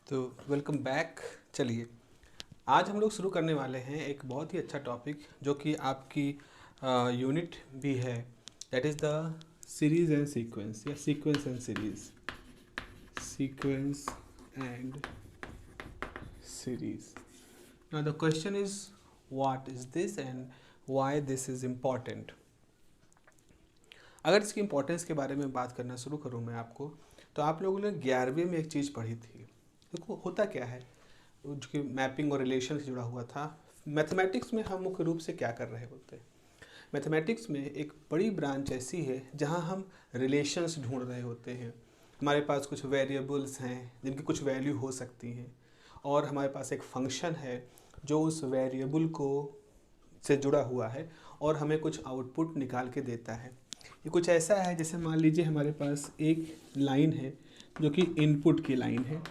तो welcome back. चलिए, आज हम लोग शुरू करने वाले हैं एक बहुत ही अच्छा टॉपिक जो कि आपकी यूनिट भी है। That is the series and sequence या sequence and series. Sequence and series. Now the question is what is this and why this is important. अगर इसकी इम्पोर्टेंस के बारे में बात करना शुरू करूँ मैं आपको, तो आप लोगों ने 11वीं में एक चीज़ पढ़ी थी। देखो होता क्या है, जो कि मैपिंग और रिलेशन से जुड़ा हुआ था। मैथमेटिक्स में हम मुख्य रूप से क्या कर रहे होते हैं, मैथमेटिक्स में एक बड़ी ब्रांच ऐसी है जहां हम रिलेशंस ढूंढ रहे होते हैं। हमारे पास कुछ वेरिएबल्स हैं जिनकी कुछ वैल्यू हो सकती हैं, और हमारे पास एक फंक्शन है जो उस वेरिएबल को से जुड़ा हुआ है और हमें कुछ आउटपुट निकाल के देता है। ये कुछ ऐसा है जैसे मान लीजिए हमारे पास एक लाइन है जो कि इनपुट की लाइन है,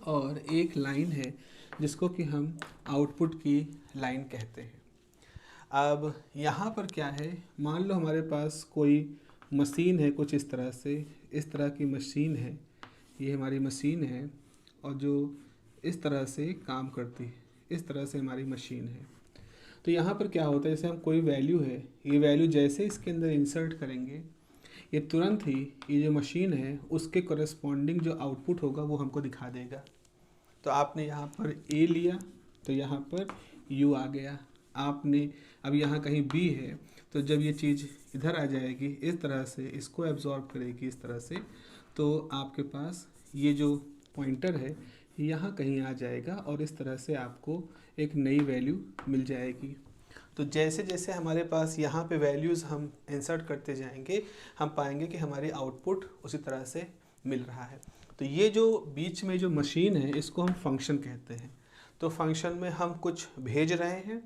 और एक लाइन है जिसको कि हम आउटपुट की लाइन कहते हैं। अब यहाँ पर क्या है, मान लो हमारे पास कोई मशीन है कुछ इस तरह से, इस तरह की मशीन है, ये हमारी मशीन है और जो इस तरह से काम करती है, इस तरह से हमारी मशीन है। तो यहाँ पर क्या होता है, जैसे हम कोई वैल्यू है, ये वैल्यू जैसे इसके अंदर इंसर्ट करेंगे, ये तुरंत ही ये जो मशीन है उसके कॉरेस्पॉन्डिंग जो आउटपुट होगा वो हमको दिखा देगा। तो आपने यहाँ पर A लिया तो यहाँ पर U आ गया। आपने अब यहाँ कहीं B है, तो जब ये चीज़ इधर आ जाएगी इस तरह से, इसको एब्जॉर्ब करेगी इस तरह से, तो आपके पास ये जो पॉइंटर है यहाँ कहीं आ जाएगा और इस तरह से आपको एक नई वैल्यू मिल जाएगी। तो जैसे जैसे हमारे पास यहाँ पे वैल्यूज़ हम इंसर्ट करते जाएंगे, हम पाएंगे कि हमारी आउटपुट उसी तरह से मिल रहा है। तो ये जो बीच में जो मशीन है इसको हम फंक्शन कहते हैं। तो फंक्शन में हम कुछ भेज रहे हैं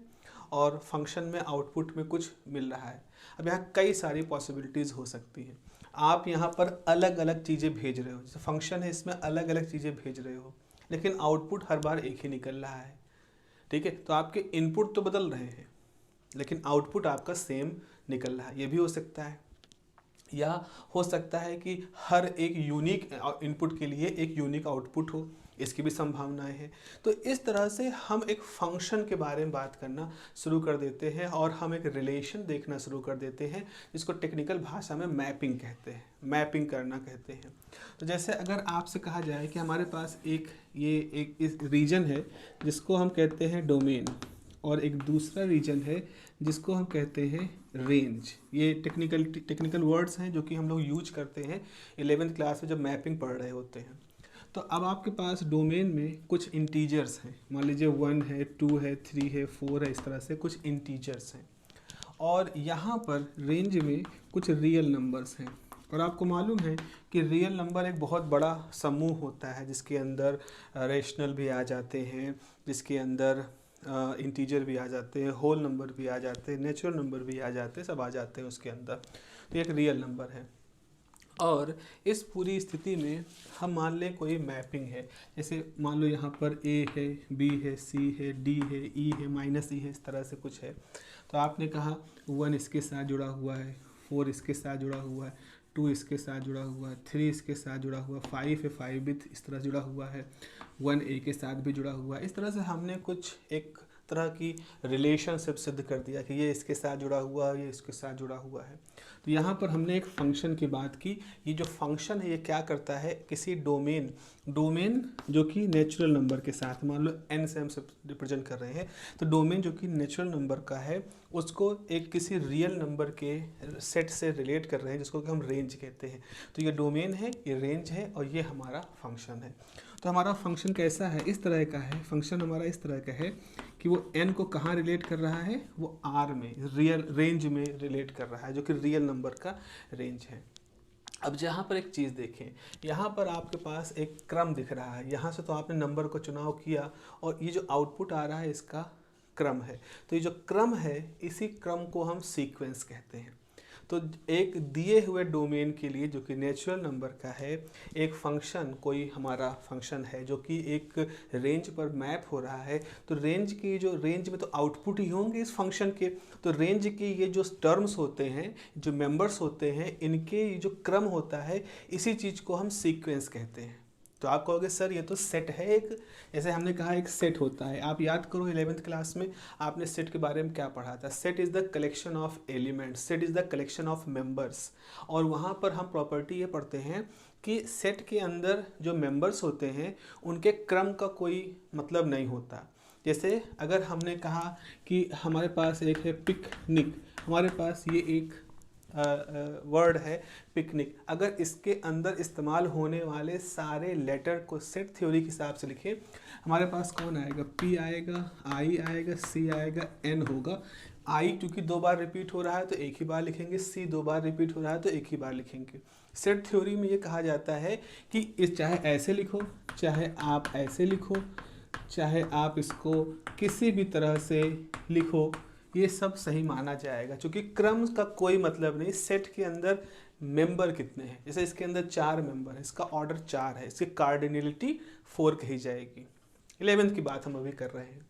और फंक्शन में आउटपुट में कुछ मिल रहा है। अब यहाँ कई सारी पॉसिबिलिटीज़ हो सकती हैं। आप यहाँ पर अलग अलग चीज़ें भेज रहे हो, जैसे फंक्शन है इसमें अलग अलग चीज़ें भेज रहे हो, लेकिन आउटपुट हर बार एक ही निकल रहा है। ठीक है, तो आपके इनपुट तो बदल रहे हैं लेकिन आउटपुट आपका सेम निकल रहा है। ये भी हो सकता है, या हो सकता है कि हर एक यूनिक इनपुट के लिए एक यूनिक आउटपुट हो, इसकी भी संभावनाएं हैं। तो इस तरह से हम एक फंक्शन के बारे में बात करना शुरू कर देते हैं और हम एक रिलेशन देखना शुरू कर देते हैं, जिसको टेक्निकल भाषा में मैपिंग कहते हैं, मैपिंग करना कहते हैं। तो जैसे अगर आपसे कहा जाए कि हमारे पास एक इस रीजन है जिसको हम कहते हैं डोमेन, और एक दूसरा रीजन है जिसको हम कहते हैं रेंज। ये टेक्निकल वर्ड्स हैं जो कि हम लोग यूज करते हैं 11th क्लास में जब मैपिंग पढ़ रहे होते हैं। तो अब आपके पास डोमेन में कुछ इंटीजर्स हैं, मान लीजिए 1 है, 2 है, 3 है, 4 है, इस तरह से कुछ इंटीजर्स हैं। और यहाँ पर रेंज में कुछ रियल नंबर्स हैं। और आपको मालूम है कि रियल नंबर एक बहुत बड़ा समूह होता है जिसके अंदर रेशनल भी आ जाते हैं, जिसके अंदर इंटीजर भी आ जाते हैं, होल नंबर भी आ जाते हैं, नेचुरल नंबर भी आ जाते हैं, सब आ जाते हैं उसके अंदर। तो एक रियल नंबर है। और इस पूरी स्थिति में हम मान लें कोई मैपिंग है, जैसे मान लो यहाँ पर A है, B है, C है, D है, E है, -E है, इस तरह से कुछ है। तो आपने कहा 1 इसके साथ जुड़ा हुआ है, 4 इसके साथ जुड़ा हुआ है, 2 इसके साथ जुड़ा हुआ है, 3 इसके साथ जुड़ा हुआ, 5 है, 5 भी इस तरह जुड़ा हुआ है, 1 A के साथ भी जुड़ा हुआ है। इस तरह से हमने कुछ एक तरह की रिलेशनशिप सिद्ध कर दिया कि ये इसके साथ जुड़ा हुआ है, ये इसके साथ जुड़ा हुआ है। तो यहाँ पर हमने एक फंक्शन की बात की। ये जो फंक्शन है ये क्या करता है, किसी डोमेन जो कि नेचुरल नंबर के साथ, मान लो n से हम रिप्रेजेंट कर रहे हैं, तो डोमेन जो कि नेचुरल नंबर का है उसको एक किसी रियल नंबर के सेट से रिलेट कर रहे हैं, जिसको कि हम रेंज कहते हैं। तो ये डोमेन है, ये रेंज है, और ये हमारा फंक्शन है। तो हमारा फंक्शन कैसा है, इस तरह का है। फंक्शन हमारा इस तरह का है कि वो n को कहाँ रिलेट कर रहा है, वो r में, रियल रेंज में रिलेट कर रहा है, जो कि रियल नंबर का रेंज है। अब जहाँ पर एक चीज़ देखें, यहाँ पर आपके पास एक क्रम दिख रहा है। यहाँ से तो आपने नंबर को चुनाव किया और ये जो आउटपुट आ रहा है इसका क्रम है। तो ये जो क्रम है, इसी क्रम को हम सीक्वेंस कहते हैं। तो एक दिए हुए डोमेन के लिए जो कि नेचुरल नंबर का है, एक फंक्शन, कोई हमारा फंक्शन है जो कि एक रेंज पर मैप हो रहा है, तो रेंज की जो रेंज में तो आउटपुट ही होंगे इस फंक्शन के। तो रेंज के ये जो टर्म्स होते हैं, जो मेंबर्स होते हैं, इनके ये जो क्रम होता है, इसी चीज़ को हम सीक्वेंस कहते हैं। तो आप कहोगे सर ये तो सेट है एक, जैसे हमने कहा एक सेट होता है। आप याद करो 11th क्लास में आपने सेट के बारे में क्या पढ़ा था। Set is the collection of elements, set is the collection of members. और वहाँ पर हम प्रॉपर्टी ये पढ़ते हैं कि सेट के अंदर जो मेंबर्स होते हैं उनके क्रम का कोई मतलब नहीं होता। जैसे अगर हमने कहा कि हमारे पास एक है पिकनिक, हमारे पास ये एक वर्ड है पिकनिक, अगर इसके अंदर इस्तेमाल होने वाले सारे लेटर को सेट थ्योरी के हिसाब से लिखें, हमारे पास कौन आएगा, पी आएगा, आई आएगा, सी आएगा, एन होगा। आई क्योंकि 2 बार रिपीट हो रहा है तो एक ही बार लिखेंगे, सी 2 बार रिपीट हो रहा है तो एक ही बार लिखेंगे। सेट थ्योरी में ये कहा जाता है कि इस चाहे ऐसे लिखो, चाहे आप ऐसे लिखो, चाहे आप इसको किसी भी तरह से लिखो, ये सब सही माना जाएगा, क्योंकि क्रम का कोई मतलब नहीं। सेट के अंदर मेंबर कितने हैं, जैसे इसके अंदर 4 मेंबर है, इसका ऑर्डर 4 है, इसकी कार्डिनलिटी 4 कही जाएगी। 11th की बात हम अभी कर रहे हैं।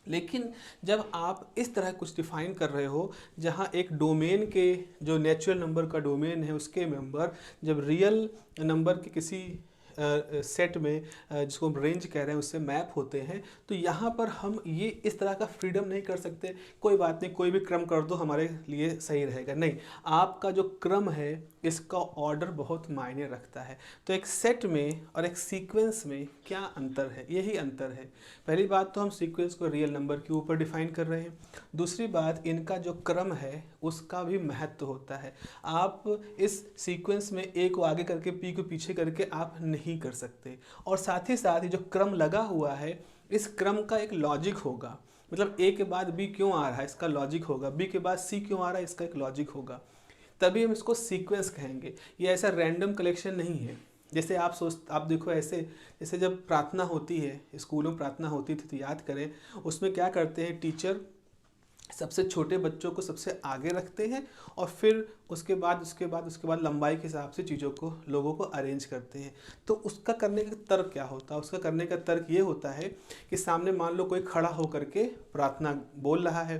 लेकिन जब आप इस तरह कुछ डिफाइन कर रहे हो जहाँ एक डोमेन के जो नेचुरल नंबर का डोमेन है उसके मेंबर जब रियल नंबर के किसी सेट में जिसको हम रेंज कह रहे हैं उससे मैप होते हैं, तो यहाँ पर हम ये इस तरह का फ्रीडम नहीं कर सकते, कोई बात नहीं कोई भी क्रम कर दो हमारे लिए सही रहेगा, नहीं। आपका जो क्रम है इसका ऑर्डर बहुत मायने रखता है। तो एक सेट में और एक सीक्वेंस में क्या अंतर है, यही अंतर है। पहली बात तो हम सीक्वेंस को रियल नंबर के ऊपर डिफाइन कर रहे हैं, दूसरी बात इनका जो क्रम है उसका भी महत्व होता है। आप इस सीक्वेंस में ए को आगे करके पी को पीछे करके आप नहीं कर सकते, और साथ ही साथ ये जो क्रम लगा हुआ है इस क्रम का एक लॉजिक होगा, मतलब ए के बाद बी क्यों आ रहा है इसका लॉजिक होगा, बी के बाद सी क्यों आ रहा है इसका एक लॉजिक होगा, तभी हम इसको सीक्वेंस कहेंगे। ये ऐसा रैंडम कलेक्शन नहीं है। जैसे आप देखो ऐसे, जैसे जब प्रार्थना होती है, स्कूलों में प्रार्थना होती थी तो याद करें उसमें क्या करते हैं, टीचर सबसे छोटे बच्चों को सबसे आगे रखते हैं और फिर उसके बाद लंबाई के हिसाब से चीज़ों को लोगों को अरेंज करते हैं। तो उसका करने का तर्क क्या होता है, उसका करने का तर्क ये होता है कि सामने मान लो कोई खड़ा होकर के प्रार्थना बोल रहा है,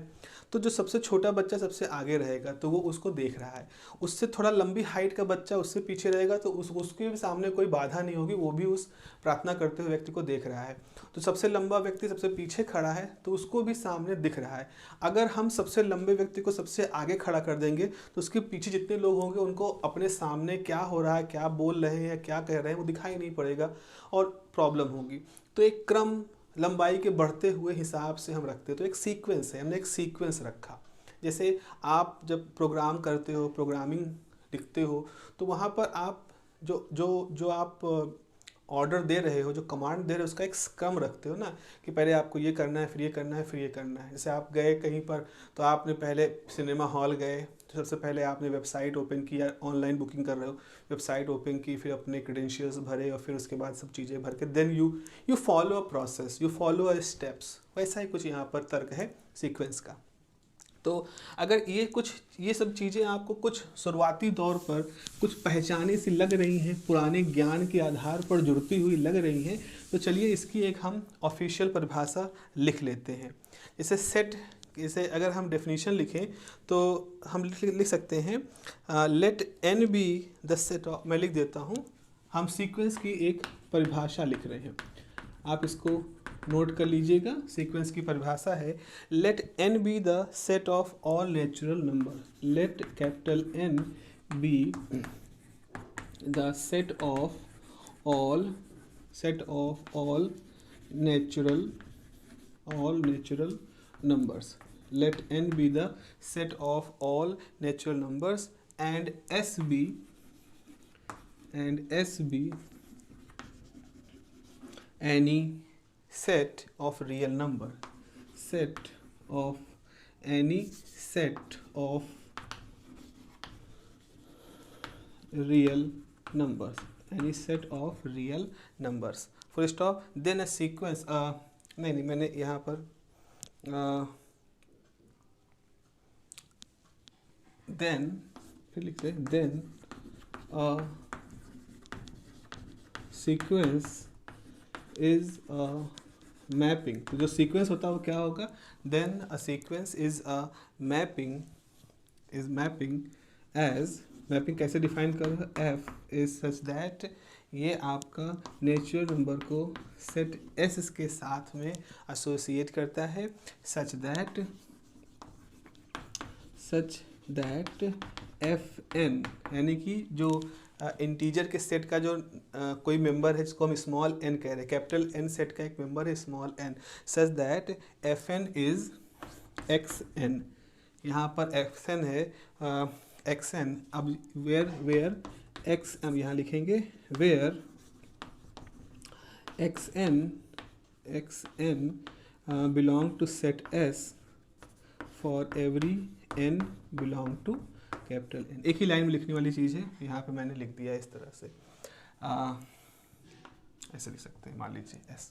तो जो सबसे छोटा बच्चा सबसे आगे रहेगा तो वो उसको देख रहा है, उससे थोड़ा लंबी हाइट का बच्चा उससे पीछे रहेगा तो उसके भी सामने कोई बाधा नहीं होगी, वो भी उस प्रार्थना करते हुए व्यक्ति को देख रहा है। तो सबसे लंबा व्यक्ति सबसे पीछे खड़ा है तो उसको भी सामने दिख रहा है। अगर हम सबसे लंबे व्यक्ति को सबसे आगे खड़ा कर देंगे तो उसके पीछे जितने लोग होंगे उनको अपने सामने क्या हो रहा है, क्या बोल रहे हैं, क्या कह रहे हैं वो दिखाई नहीं पड़ेगा और प्रॉब्लम होगी। तो एक क्रम लंबाई के बढ़ते हुए हिसाब से हम रखते हैं, तो एक सीक्वेंस है, हमने एक सीक्वेंस रखा। जैसे आप जब प्रोग्राम करते हो, प्रोग्रामिंग लिखते हो, तो वहाँ पर आप जो आप ऑर्डर दे रहे हो, जो कमांड दे रहे हो उसका एक क्रम रखते हो ना, कि पहले आपको ये करना है, फिर ये करना है, फिर ये करना है। जैसे आप गए कहीं पर तो आपने पहले सिनेमा हॉल गए तो सबसे पहले आपने वेबसाइट ओपन की, या ऑनलाइन बुकिंग कर रहे हो वेबसाइट ओपन की, फिर अपने क्रेडेंशियल्स भरे और फिर उसके बाद सब चीज़ें भर के then you follow a process, you follow a steps. वैसा ही कुछ यहाँ पर तर्क है सीक्वेंस का। तो अगर ये सब चीज़ें आपको कुछ शुरुआती दौर पर कुछ पहचाने सी लग रही हैं, पुराने ज्ञान के आधार पर जुड़ती हुई लग रही हैं, तो चलिए इसकी एक हम ऑफिशियल परिभाषा लिख लेते हैं। जैसे सेट, जैसे अगर हम डेफिनेशन लिखें तो हम लिख सकते हैं let N be the set of, मैं लिख देता हूँ, हम सीक्वेंस की एक परिभाषा लिख रहे हैं, आप इसको नोट कर लीजिएगा। सीक्वेंस की परिभाषा है let n be the set of all natural number, let capital N be the set of all natural numbers, let n be the set of all natural numbers and s be any set of real number, set of any set of real numbers, any set of real numbers, full stop। then a sequence नहीं मैंने यहाँ पर then फिर लिखते हैं then a sequence is a mapping, तो जो sequence होता है वो क्या होगा, then a sequence is a mapping as mapping कैसे डिफाइन करो, f is such that ये आपका नेचुरल नंबर को सेट एस के साथ में एसोसिएट करता है सच दैट एफ एन, यानी कि जो इंटीजर के सेट का जो कोई मेंबर है जिसको हम स्मॉल एन कह रहे हैं, कैपिटल एन सेट का एक मेंबर है small N, such that F N is X N. यहाँ पर एक्स एन है एक्स एन, अब वेयर एक्स, अब यहाँ लिखेंगे where X N belong to set S for every N belong to capital N. एक ही लाइन में लिखने वाली चीज़ है, यहाँ पे मैंने लिख दिया है इस तरह से, ऐसे लिख सकते हैं, मान लीजिए एस।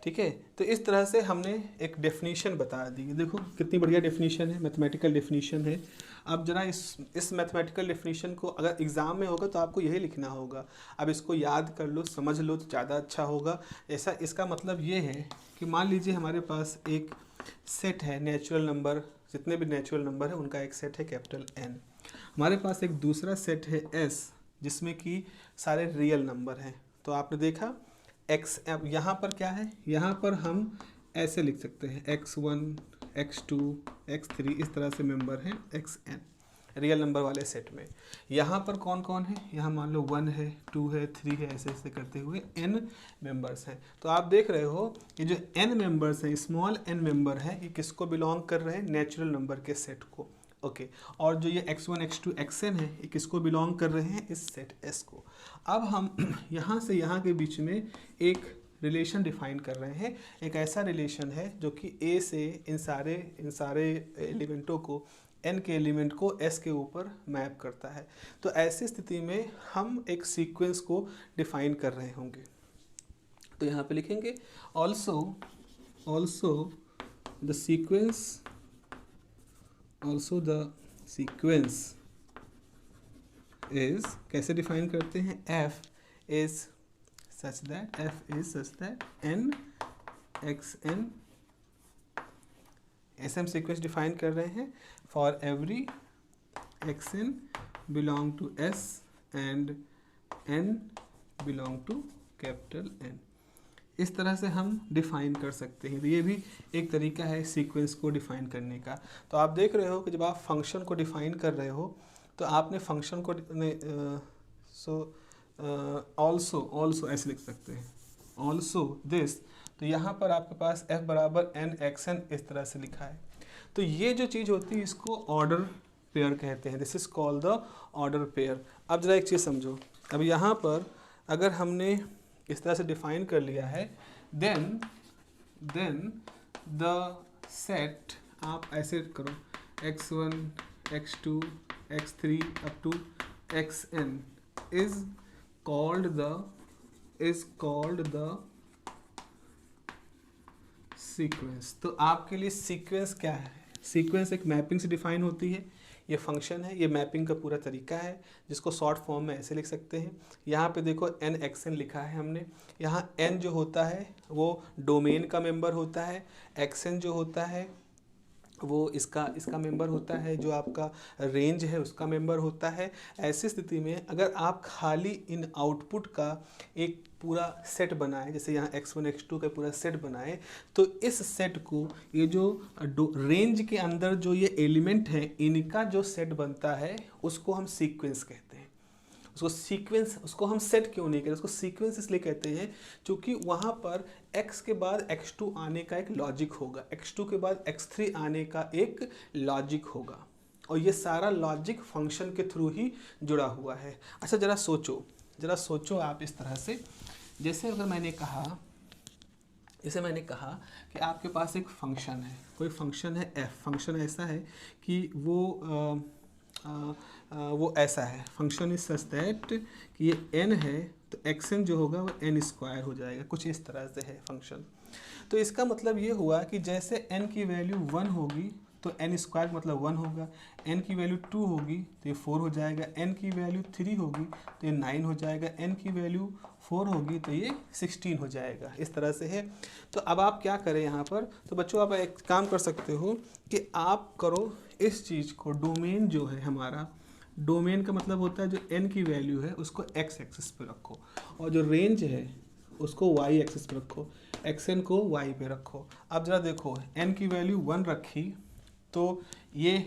ठीक है, तो इस तरह से हमने एक डेफिनीशन बता दी। देखो कितनी बढ़िया डेफिनीशन है, मैथमेटिकल डेफिनीशन है। अब जरा इस मैथमेटिकल डेफिनीशन को अगर एग्ज़ाम में होगा तो आपको यही लिखना होगा। अब इसको याद कर लो, समझ लो तो ज़्यादा अच्छा होगा। ऐसा इसका मतलब ये है कि मान लीजिए हमारे पास एक सेट है नेचुरल नंबर, जितने भी नेचुरल नंबर है उनका एक सेट है कैपिटल एन। हमारे पास एक दूसरा सेट है एस जिसमें कि सारे रियल नंबर हैं। तो आपने देखा एक्स, अब यहाँ पर क्या है, यहाँ पर हम ऐसे लिख सकते हैं x1 x2 x3, इस तरह से मेंबर हैं xn रियल नंबर वाले सेट में। यहाँ पर कौन कौन है, यहाँ मान लो 1 है 2 है 3 है, ऐसे ऐसे करते हुए n मेंबर्स हैं। तो आप देख रहे हो कि जो n मेंबर्स हैं, स्मॉल n मेंबर हैं, ये किसको बिलोंग कर रहे हैं, नेचुरल नंबर के सेट को। ओके, और जो ये x1 x2 xn है, ये किसको बिलोंग कर रहे हैं, इस सेट s को। अब हम यहाँ से यहाँ के बीच में एक रिलेशन डिफाइन कर रहे हैं। एक ऐसा रिलेशन है जो कि a से इन सारे एलिमेंटों को, n के एलिमेंट को s के ऊपर मैप करता है। तो ऐसी स्थिति में हम एक सीक्वेंस को डिफाइन कर रहे होंगे। तो यहाँ पे लिखेंगे ऑल्सो द सीक्वेंस इज, कैसे डिफाइन करते हैं, f is such that n xn, ऐसे हम सीक्वेंस डिफाइन कर रहे हैं for every xn belong to s and n belong to capital N। इस तरह से हम डिफाइन कर सकते हैं। तो ये भी एक तरीका है सीक्वेंस को डिफाइन करने का। तो आप देख रहे हो कि जब आप फंक्शन को डिफाइन कर रहे हो तो आपने फंक्शन को ऑल्सो ऐसे लिख सकते हैं, ऑल्सो दिस। तो यहाँ पर आपके पास f बराबर n xn इस तरह से लिखा है। तो ये जो चीज़ होती है इसको ऑर्डर पेयर कहते हैं, this is called the order pair. अब जरा एक चीज़ समझो, अब यहाँ पर अगर हमने इस तरह से डिफाइन कर लिया है, देन द सेट, आप ऐसे करो x1 x2 x3 up to xn is called the sequence. तो आपके लिए सीक्वेंस क्या है, सीक्वेंस एक मैपिंग से डिफाइन होती है। ये फंक्शन है, ये मैपिंग का पूरा तरीका है जिसको शॉर्ट फॉर्म में ऐसे लिख सकते हैं। यहाँ पे देखो n xn लिखा है हमने। यहाँ n जो होता है वो डोमेन का मेंबर होता है, xn जो होता है वो इसका मेंबर होता है, जो आपका रेंज है उसका मेंबर होता है। ऐसी स्थिति में अगर आप खाली इन आउटपुट का एक पूरा सेट बनाएं, जैसे यहाँ x1 x2 का पूरा सेट बनाएं, तो इस सेट को, ये जो रेंज के अंदर जो ये एलिमेंट हैं इनका जो सेट बनता है उसको हम सीक्वेंस कहते हैं। उसको हम सेट क्यों नहीं कहते, उसको सीक्वेंस इसलिए कहते हैं क्योंकि वहाँ पर x के बाद x2 आने का एक लॉजिक होगा, x2 के बाद x3 आने का एक लॉजिक होगा, और ये सारा लॉजिक फंक्शन के थ्रू ही जुड़ा हुआ है। अच्छा जरा सोचो आप इस तरह से, जैसे अगर मैंने कहा कि आपके पास एक फंक्शन है, कोई फंक्शन है f, फंक्शन ऐसा है कि वो ऐसा है, फंक्शन इज सच दैट कि ये n है तो xn जो होगा वो n स्क्वायर हो जाएगा, कुछ इस तरह से है फंक्शन। तो इसका मतलब ये हुआ कि जैसे n की वैल्यू 1 होगी तो n स्क्वायर मतलब 1 होगा, n की वैल्यू 2 होगी तो ये 4 हो जाएगा, n की वैल्यू 3 होगी तो ये 9 हो जाएगा, n की वैल्यू 4 होगी तो ये 16 हो जाएगा। इस तरह से है। तो अब आप क्या करें यहाँ पर, तो बच्चों आप एक काम कर सकते हो कि आप करो इस चीज़ को, डोमेन जो है हमारा, डोमेन का मतलब होता है जो n की वैल्यू है उसको x एक्सिस पे रखो, और जो रेंज है उसको y एक्सिस पे रखो, xn को y पे रखो। अब जरा देखो n की वैल्यू 1 रखी तो ये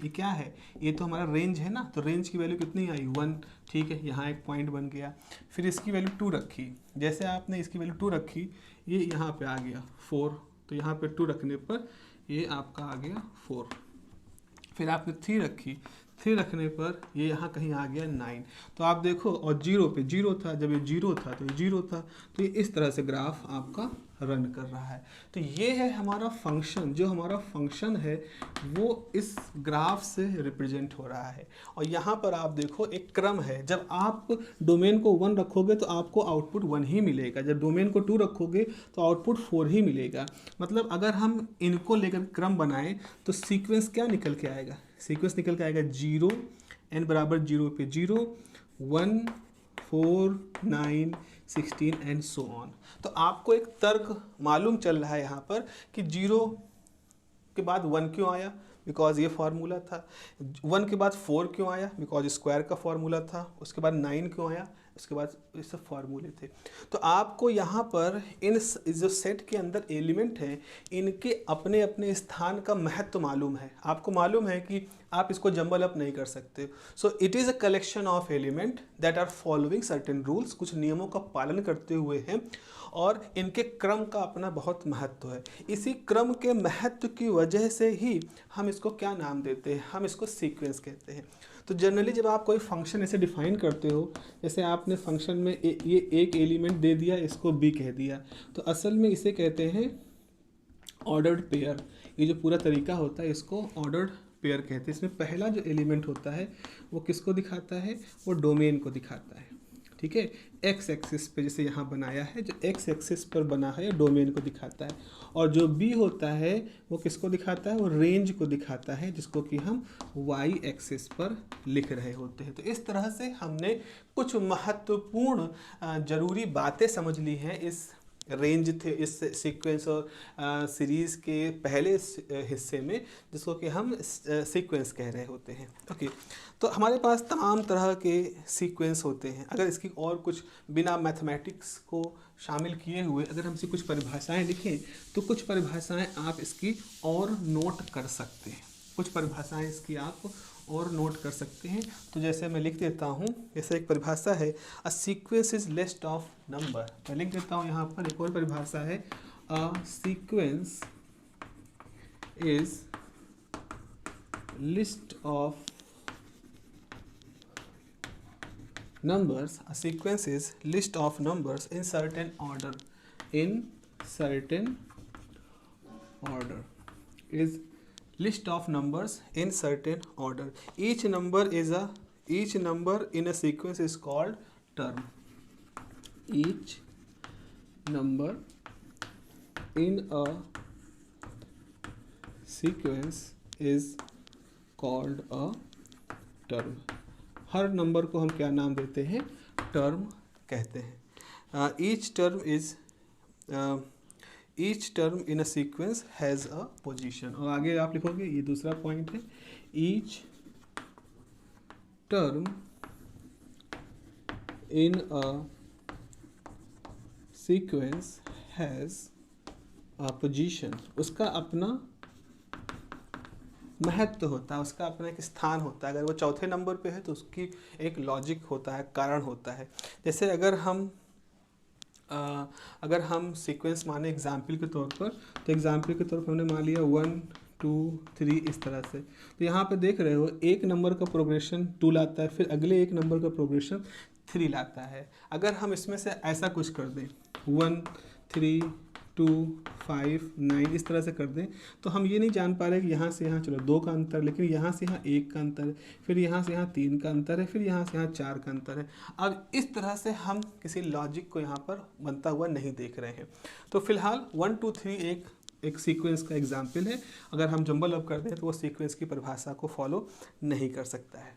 क्या है, ये तो हमारा रेंज है ना, तो रेंज की वैल्यू कितनी आई 1, ठीक है, यहाँ एक पॉइंट बन गया। फिर इसकी वैल्यू 2 रखी, जैसे आपने इसकी वैल्यू 2 रखी ये यहाँ पे आ गया 4, तो यहाँ पे 2 रखने पर ये आपका आ गया 4। फिर आपने 3 रखी, 3 रखने पर ये यहाँ कहीं आ गया 9। तो आप देखो, और 0 पे 0 था, जब ये 0 था तो ये 0 था, तो ये इस तरह से ग्राफ आपका रन कर रहा है। तो ये है हमारा फंक्शन, जो हमारा फंक्शन है वो इस ग्राफ से रिप्रेजेंट हो रहा है। और यहाँ पर आप देखो एक क्रम है, जब आप डोमेन को 1 रखोगे तो आपको आउटपुट 1 ही मिलेगा, जब डोमेन को 2 रखोगे तो आउटपुट 4 ही मिलेगा। मतलब अगर हम इनको लेकर क्रम बनाएं तो सीक्वेंस क्या निकल के आएगा, सीक्वेंस निकल के आएगा 0, n बराबर 0 पे 0, 1, 4, 9, 16 एंड सो ऑन। तो आपको एक तर्क मालूम चल रहा है यहाँ पर कि 0 के बाद 1 क्यों आया, बिकॉज ये फार्मूला था। 1 के बाद 4 क्यों आया, बिकॉज स्क्वायर का फार्मूला था। उसके बाद 9 क्यों आया, उसके बाद ये सब फार्मूले थे। तो आपको यहाँ पर इन जो सेट के अंदर एलिमेंट हैं इनके अपने अपने स्थान का महत्व मालूम है। आपको मालूम है कि आप इसको जंबल अप नहीं कर सकते। So it is a collection of element that are following certain rules, कुछ नियमों का पालन करते हुए हैं, और इनके क्रम का अपना बहुत महत्व है। इसी क्रम के महत्व की वजह से ही हम इसको क्या नाम देते हैं, हम इसको सीक्वेंस कहते हैं। तो जनरली जब आप कोई फंक्शन ऐसे डिफाइन करते हो, जैसे आपने फंक्शन में ये एक एलिमेंट दे दिया, इसको b कह दिया, तो असल में इसे कहते हैं ऑर्डर्ड पेयर। ये जो पूरा तरीका होता है इसको ऑर्डर्ड पेयर कहते हैं। इसमें पहला जो एलिमेंट होता है वो किसको दिखाता है, वो डोमेन को दिखाता है, ठीक है। एक्स एक्सिस पे जैसे यहाँ बनाया है, जो एक्स एक्सिस पर बना है डोमेन को दिखाता है, और जो बी होता है वो किसको दिखाता है, वो रेंज को दिखाता है, जिसको कि हम वाई एक्सिस पर लिख रहे होते हैं। तो इस तरह से हमने कुछ महत्वपूर्ण जरूरी बातें समझ ली हैं इस रेंज थे, इस सीक्वेंस और सीरीज़ के पहले हिस्से में, जिसको कि हम सीक्वेंस कह रहे होते हैं। ओके, तो हमारे पास तमाम तरह के सीक्वेंस होते हैं। अगर इसकी और कुछ बिना मैथमेटिक्स को शामिल किए हुए अगर हमसे कुछ परिभाषाएं लिखें तो कुछ परिभाषाएं आप इसकी और नोट कर सकते हैं, कुछ परिभाषाएं इसकी आप और नोट कर सकते हैं। तो जैसे मैं लिख देता हूँ, जैसे एक परिभाषा है a sequence is list of number, मैं लिख देता हूँ यहाँ पर। एक और परिभाषा है a sequence is list of numbers. A sequence is list of numbers in certain order. In certain order is list of numbers in certain order. Each number in a sequence is called term. Each number in a sequence is called a term. Her number को हम क्या नाम देते हैं, term कहते हैं। Each term in a sequence has a position. और आगे आप लिखोगे, ये दूसरा पॉइंट है, each term in a sequence has a position. उसका अपना महत्व होता है, उसका अपना एक स्थान होता है। अगर वो चौथे नंबर पे है तो उसकी एक लॉजिक होता है, कारण होता है। जैसे अगर हम सीक्वेंस माने एग्जाम्पल के तौर पर, तो एग्जाम्पल के तौर पर हमने मान लिया 1 2 3 इस तरह से। तो यहाँ पे देख रहे हो एक नंबर का प्रोग्रेशन 2 लाता है, फिर अगले एक नंबर का प्रोग्रेशन 3 लाता है। अगर हम इसमें से ऐसा कुछ कर दें 1 3 2 5 9 इस तरह से कर दें, तो हम ये नहीं जान पा रहे कि यहाँ से यहाँ चलो 2 का अंतर, लेकिन यहाँ से यहाँ 1 का अंतर है, फिर यहाँ से यहाँ 3 का अंतर है, फिर यहाँ से यहाँ 4 का अंतर है। अब इस तरह से हम किसी लॉजिक को यहाँ पर बनता हुआ नहीं देख रहे हैं। तो फिलहाल 1 2 3 एक सीक्वेंस का एग्जाम्पल है। अगर हम जंबल अप कर दें तो वो सीक्वेंस की परिभाषा को फॉलो नहीं कर सकता है।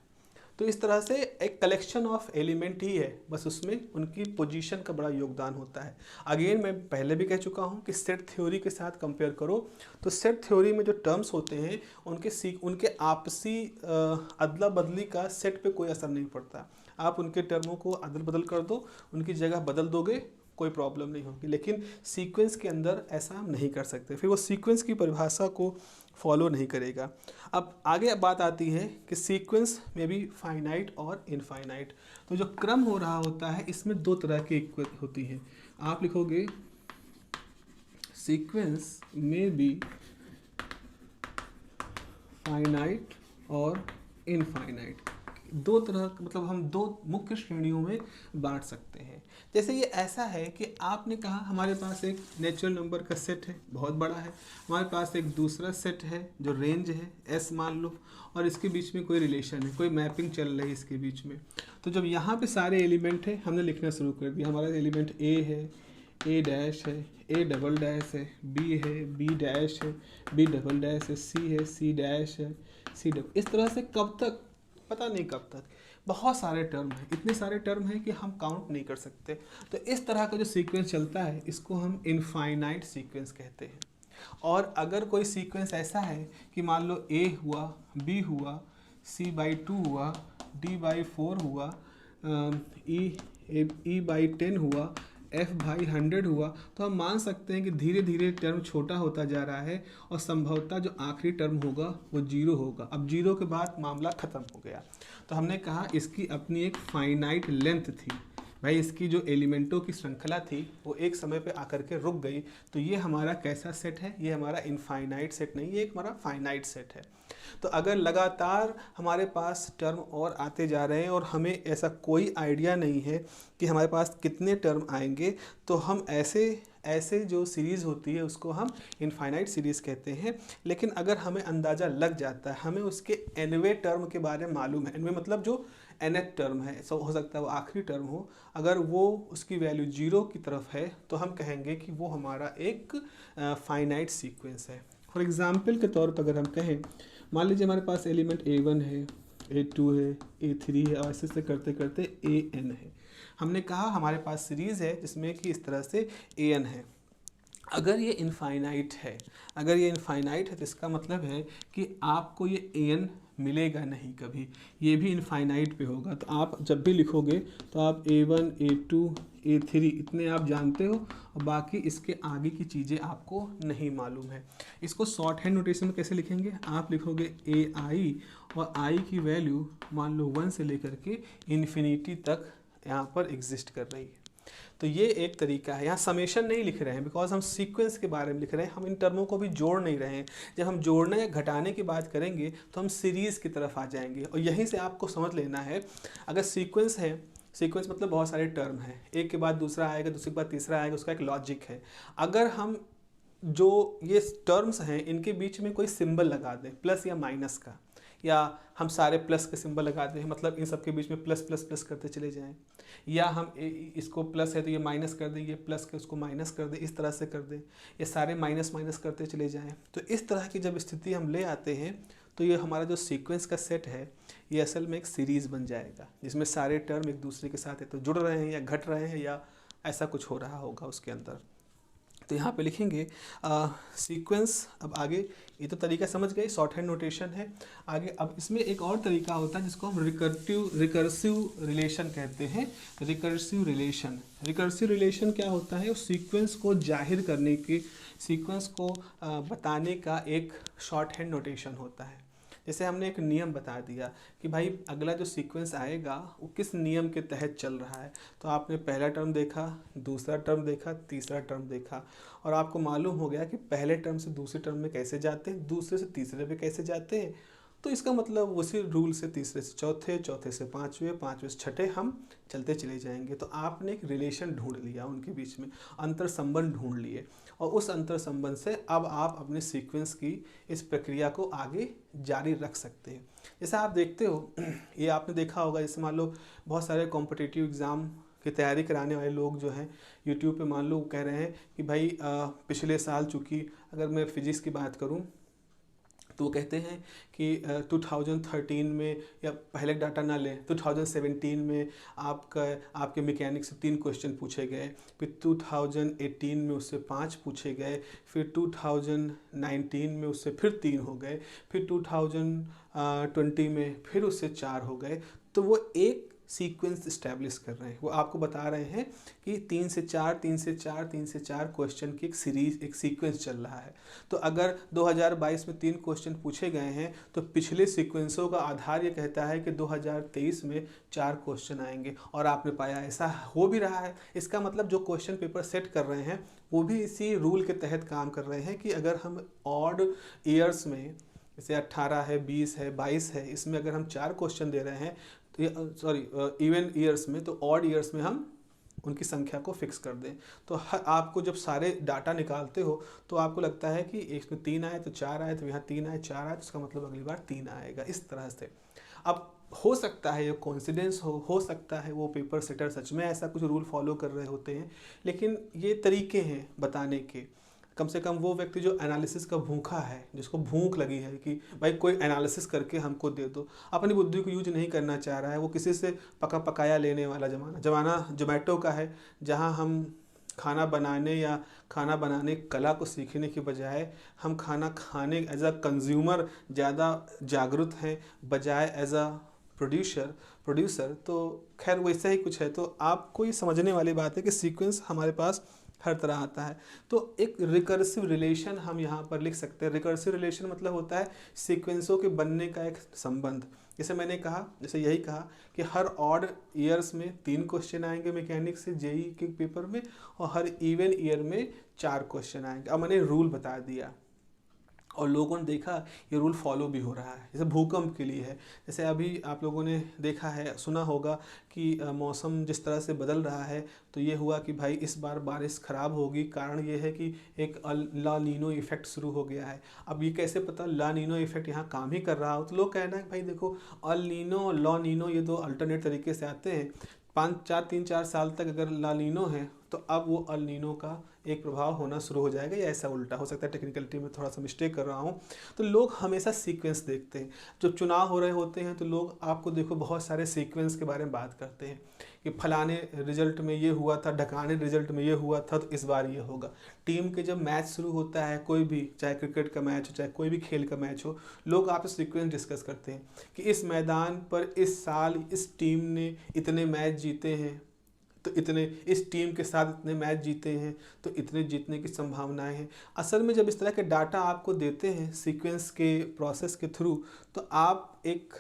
तो इस तरह से एक कलेक्शन ऑफ एलिमेंट ही है, बस उसमें उनकी पोजीशन का बड़ा योगदान होता है। अगेन मैं पहले भी कह चुका हूँ कि सेट थ्योरी के साथ कंपेयर करो तो सेट थ्योरी में जो टर्म्स होते हैं उनके आपसी अदला बदली का सेट पे कोई असर नहीं पड़ता। आप उनके टर्मों को अदल बदल कर दो, उनकी जगह बदल दोगे, कोई प्रॉब्लम नहीं होगी। लेकिन सीक्वेंस के अंदर ऐसा हम नहीं कर सकते, फिर वो सीक्वेंस की परिभाषा को फॉलो नहीं करेगा। अब आगे बात आती है कि सीक्वेंस में भी फाइनाइट और इनफाइनाइट। तो जो क्रम हो रहा होता है इसमें दो तरह की होती हैं। आप लिखोगे सीक्वेंस में भी फाइनाइट और इनफाइनाइट, दो तरह, मतलब हम दो मुख्य श्रेणियों में बांट सकते हैं। जैसे ये ऐसा है कि आपने कहा हमारे पास एक नेचुरल नंबर का सेट है, बहुत बड़ा है, हमारे पास एक दूसरा सेट है जो रेंज है एस मान लो, और इसके बीच में कोई रिलेशन है, कोई मैपिंग चल रही है इसके बीच में। तो जब यहाँ पे सारे एलिमेंट हैं, हमने लिखना शुरू कर दिया, हमारा एलिमेंट ए है, ए डैश है, ए डबल डैश है, बी है, बी डैश है, बी डबल डैश है, सी है, सी डैश है, सी डबल। इस तरह से कब तक पता नहीं, कब तक, बहुत सारे टर्म हैं, इतने सारे टर्म हैं कि हम काउंट नहीं कर सकते। तो इस तरह का जो सीक्वेंस चलता है इसको हम इनफाइनाइट सीक्वेंस कहते हैं। और अगर कोई सीक्वेंस ऐसा है कि मान लो ए हुआ, बी हुआ, C/2 हुआ, D/4 हुआ, E/10 हुआ, F/100 हुआ, तो हम मान सकते हैं कि धीरे धीरे टर्म छोटा होता जा रहा है और संभवतः जो आखिरी टर्म होगा वो 0 होगा। अब 0 के बाद मामला ख़त्म हो गया। तो हमने कहा इसकी अपनी एक फाइनाइट लेंथ थी भाई, इसकी जो एलिमेंटों की श्रृंखला थी वो एक समय पे आकर के रुक गई। तो ये हमारा कैसा सेट है, ये हमारा इनफाइनाइट सेट नहीं, ये एक हमारा फाइनाइट सेट है। तो अगर लगातार हमारे पास टर्म और आते जा रहे हैं और हमें ऐसा कोई आइडिया नहीं है कि हमारे पास कितने टर्म आएंगे, तो हम ऐसे जो सीरीज़ होती है उसको हम इनफाइनाइट सीरीज़ कहते हैं। लेकिन अगर हमें अंदाज़ा लग जाता है, हमें उसके एनवे टर्म के बारे में मालूम है, एनवे मतलब जो nth टर्म है, सो हो सकता है वो आखिरी टर्म हो, अगर वो उसकी वैल्यू 0 की तरफ है तो हम कहेंगे कि वो हमारा एक फाइनाइट सीक्वेंस है। फॉर एग्जांपल के तौर पर अगर हम कहें, मान लीजिए हमारे पास एलिमेंट A1 है, A2 है, A3 है, और ऐसे करते करते AN है। हमने कहा हमारे पास सीरीज़ है जिसमें कि इस तरह से AN है। अगर ये इनफाइनाइट है, तो इसका मतलब है कि आपको ये AN मिलेगा नहीं कभी, ये भी इनफाइनाइट पे होगा। तो आप जब भी लिखोगे तो आप A1, A2, A3 इतने आप जानते हो और बाकी इसके आगे की चीज़ें आपको नहीं मालूम है। इसको शॉर्ट हैंड नोटेशन में कैसे लिखेंगे, आप लिखोगे AI और I की वैल्यू मान लो 1 से लेकर के इन्फिनिटी तक यहाँ पर एग्जिस्ट कर रही है। तो ये एक तरीका है। यहाँ समेशन नहीं लिख रहे हैं बिकॉज हम सीक्वेंस के बारे में लिख रहे हैं, हम इन टर्मों को भी जोड़ नहीं रहे हैं। जब हम जोड़ने या घटाने की बात करेंगे तो हम सीरीज़ की तरफ आ जाएंगे, और यहीं से आपको समझ लेना है, अगर सीक्वेंस है, सीक्वेंस मतलब बहुत सारे टर्म हैं, एक के बाद दूसरा आएगा, दूसरे के बाद तीसरा आएगा, उसका एक लॉजिक है। अगर हम जो ये टर्म्स हैं इनके बीच में कोई सिंबल लगा दें प्लस या माइनस का, या हम सारे प्लस के सिंबल लगाते हैं, मतलब इन सब के बीच में प्लस प्लस प्लस करते चले जाएं, या हम इसको प्लस है तो ये माइनस कर दें, ये प्लस के उसको माइनस कर दें, इस तरह से कर दें, ये सारे माइनस माइनस करते चले जाएं। तो इस तरह की जब स्थिति हम ले आते हैं तो ये हमारा जो सीक्वेंस का सेट है ये असल में एक सीरीज़ बन जाएगा, जिसमें सारे टर्म एक दूसरे के साथ है तो जुड़ रहे हैं या घट रहे हैं या ऐसा कुछ हो रहा होगा उसके अंदर। तो यहाँ पे लिखेंगे सीक्वेंस। अब आगे ये तो तरीका समझ गए, शॉर्ट हैंड नोटेशन है। आगे अब इसमें एक और तरीका होता है जिसको हम रिकर्सिव रिलेशन कहते हैं। रिकर्सिव रिलेशन क्या होता है, उस सीक्वेंस को जाहिर करने के, सीक्वेंस को बताने का एक शॉर्ट हैंड नोटेशन होता है। जैसे हमने एक नियम बता दिया कि भाई अगला जो सीक्वेंस आएगा वो किस नियम के तहत चल रहा है। तो आपने पहला टर्म देखा, दूसरा टर्म देखा, तीसरा टर्म देखा, और आपको मालूम हो गया कि पहले टर्म से दूसरे टर्म में कैसे जाते हैं, दूसरे से तीसरे पे कैसे जाते हैं। तो इसका मतलब उसी रूल से तीसरे से चौथे, चौथे से पाँचवें, पाँचवें से छठे हम चलते चले जाएंगे। तो आपने एक रिलेशन ढूंढ लिया, उनके बीच में अंतर संबंध ढूंढ लिए, और उस अंतर संबंध से अब आप अपने सीक्वेंस की इस प्रक्रिया को आगे जारी रख सकते हैं। जैसा आप देखते हो, ये आपने देखा होगा, जैसे मान लो बहुत सारे कॉम्पिटिटिव एग्ज़ाम की तैयारी कराने वाले लोग जो हैं यूट्यूब पे मान लो कह रहे हैं कि भाई पिछले साल, चूँकि अगर मैं फिजिक्स की बात करूँ तो वो कहते हैं कि 2013 में, या पहले डाटा ना लें, 2017 में आपके मैकेनिक से 3 क्वेश्चन पूछे गए, फिर 2018 में उससे 5 पूछे गए, फिर 2019 में उससे फिर 3 हो गए, फिर 2020 में फिर उससे 4 हो गए। तो वो एक सीक्वेंस इस्टेब्लिश कर रहे हैं, वो आपको बता रहे हैं कि 3 से 4, 3 से 4, 3 से 4 क्वेश्चन की एक सीरीज, एक सीक्वेंस चल रहा है। तो अगर 2022 में 3 क्वेश्चन पूछे गए हैं तो पिछले सीक्वेंसों का आधार ये कहता है कि 2023 में 4 क्वेश्चन आएंगे, और आपने पाया ऐसा हो भी रहा है। इसका मतलब जो क्वेश्चन पेपर सेट कर रहे हैं वो भी इसी रूल के तहत काम कर रहे हैं कि अगर हम ऑड ईयर्स में, जैसे 18 है, 20 है, 22 है, इसमें अगर हम 4 क्वेश्चन दे रहे हैं, सॉरी इवन ईयर्स में, तो ऑड ईयर्स में हम उनकी संख्या को फिक्स कर दें। तो आपको जब सारे डाटा निकालते हो तो आपको लगता है कि इसमें 3 आए तो 4 आए, तो यहाँ 3 आए 4 आए, तो इसका मतलब अगली बार 3 आएगा, इस तरह से। अब हो सकता है ये कोइंसिडेंस हो सकता है वो पेपर सेटर सच में ऐसा कुछ रूल फॉलो कर रहे होते हैं, लेकिन ये तरीके हैं बताने के। कम से कम वो व्यक्ति जो एनालिसिस का भूखा है, जिसको भूख लगी है कि भाई कोई एनालिसिस करके हमको दे दो, अपनी बुद्धि को यूज नहीं करना चाह रहा है, वो किसी से पका पकाया लेने वाला ज़माना जोमेटो का है, जहां हम खाना बनाने या खाना बनाने कला को सीखने के बजाय हम खाना खाने एज अ कंज्यूमर ज़्यादा जागरूक हैं बजाय एज अ प्रोड्यूसर। तो खैर वैसा ही कुछ है। तो आपको ये समझने वाली बात है कि सीक्वेंस हमारे पास हर तरह आता है। तो एक रिकर्सिव रिलेशन हम यहाँ पर लिख सकते हैं। रिकर्सिव रिलेशन मतलब होता है सीक्वेंसों के बनने का एक संबंध। जैसे मैंने कहा, जैसे यही कहा कि हर ऑड ईयर्स में 3 क्वेश्चन आएंगे मैकेनिक्स से जेई के पेपर में, और हर इवन ईयर में 4 क्वेश्चन आएंगे। अब मैंने रूल बता दिया और लोगों ने देखा ये रूल फॉलो भी हो रहा है। जैसे भूकंप के लिए है, जैसे अभी आप लोगों ने देखा है, सुना होगा कि मौसम जिस तरह से बदल रहा है, तो ये हुआ कि भाई इस बार बारिश ख़राब होगी। कारण ये है कि एक ला नीनो इफेक्ट शुरू हो गया है। अब ये कैसे पता ला नीनो इफेक्ट यहाँ काम ही कर रहा हो? तो लोग कहना है कि भाई देखो, अल नीनो और लॉ नीनो ये 2 अल्टरनेट तरीके से आते हैं। 3-4 साल तक अगर ला नीनो है तो अब वो अल नीनो का एक प्रभाव होना शुरू हो जाएगा, या ऐसा उल्टा हो सकता है। टेक्निकलिटी में थोड़ा सा मिस्टेक कर रहा हूँ। तो लोग हमेशा सीक्वेंस देखते हैं। जब चुनाव हो रहे होते हैं तो लोग, आपको देखो, बहुत सारे सीक्वेंस के बारे में बात करते हैं कि फलाने रिजल्ट में ये हुआ था, ढकाने रिजल्ट में ये हुआ था, तो इस बार ये होगा। टीम के जब मैच शुरू होता है, कोई भी, चाहे क्रिकेट का मैच हो, चाहे कोई भी खेल का मैच हो, लोग आपसे सीक्वेंस डिस्कस करते हैं कि इस मैदान पर इस साल इस टीम ने इतने मैच जीते हैं, तो इतने, इस टीम के साथ इतने मैच जीते हैं, तो इतने जीतने की संभावनाएं हैं। असल में जब इस तरह के डाटा आपको देते हैं सीक्वेंस के प्रोसेस के थ्रू, तो आप एक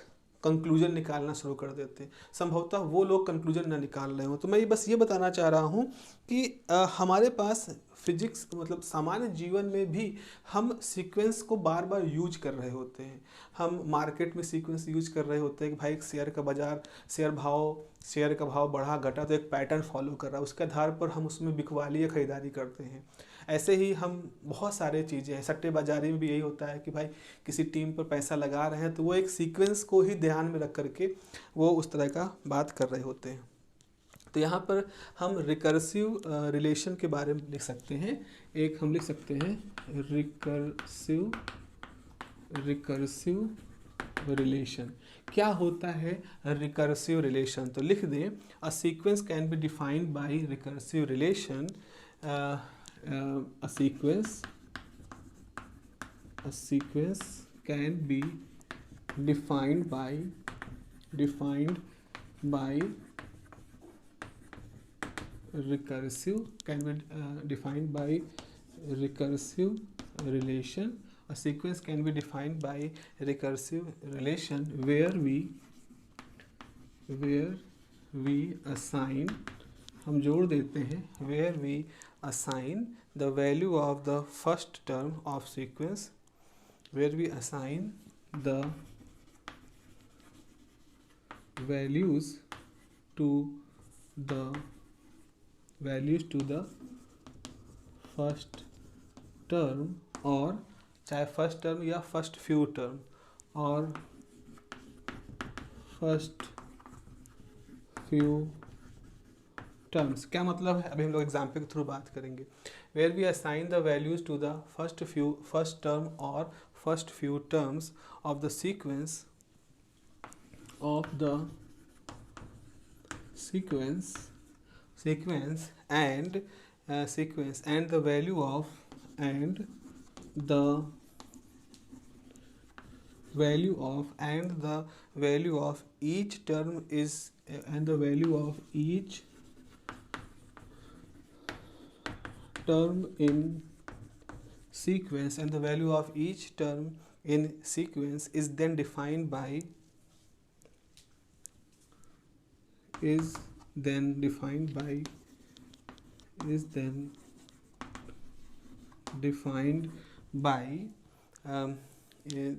कंक्लूजन निकालना शुरू कर देते हैं। संभवतः वो लोग कंक्लूजन ना निकाल रहे हो। तो मैं बस ये बताना चाह रहा हूँ कि हमारे पास फिजिक्स, मतलब सामान्य जीवन में भी हम सीक्वेंस को बार बार यूज कर रहे होते हैं। हम मार्केट में सीक्वेंस यूज कर रहे होते हैं कि भाई एक शेयर का बाजार, शेयर का भाव बढ़ा घटा तो एक पैटर्न फॉलो कर रहा है, उसके आधार पर हम उसमें बिकवाली या खरीदारी करते हैं। ऐसे ही हम बहुत सारे चीज़ें हैं। सट्टेबाजारी में भी यही होता है कि भाई किसी टीम पर पैसा लगा रहे हैं, तो वो एक सीक्वेंस को ही ध्यान में रख करके वो उस तरह का बात कर रहे होते हैं। तो यहाँ पर हम रिकर्सिव रिलेशन के बारे में लिख सकते हैं। एक हम लिख सकते हैं रिकर्सिव रिलेशन। क्या होता है रिकर्सिव रिलेशन? तो लिख दें, a sequence can be defined by recursive relation. A sequence can be defined by recursive relation. A sequence can be defined by recursive relation where we assign, हम जोड़ देते हैं, where we assign the value of the first term of sequence, where we assign the values to the first term, और चाहे first term या first few term, और first few terms. क्या मतलब है, अभी हम लोग एग्जाम्पल के थ्रू बात करेंगे। Where we assign the values to the first term और first few terms of the sequence and the value of and the value of each term is and the value of each term in sequence and the value of each term in sequence is then defined by um,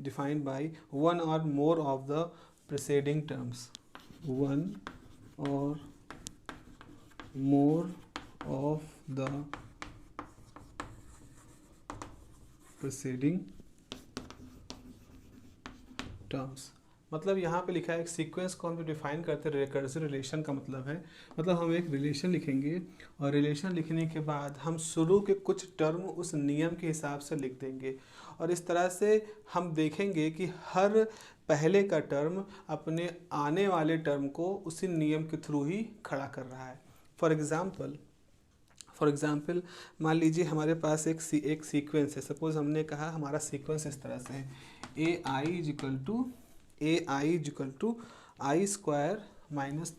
defined by one or more of the preceding terms. One or more of the preceding terms. मतलब यहाँ पे लिखा है एक sequence को हम जो define करते हैं रिकर्सिव रिलेशन का मतलब है, मतलब हम एक रिलेशन लिखेंगे और रिलेशन लिखने के बाद हम शुरू के कुछ टर्म उस नियम के हिसाब से लिख देंगे और इस तरह से हम देखेंगे कि हर पहले का टर्म अपने आने वाले टर्म को उसी नियम के थ्रू ही खड़ा कर रहा है। फॉर एग्ज़ाम्पल मान लीजिए हमारे पास एक सीक्वेंस है। सपोज़ हमने कहा हमारा सीक्वेंस इस तरह से है, AI is equal to I square minus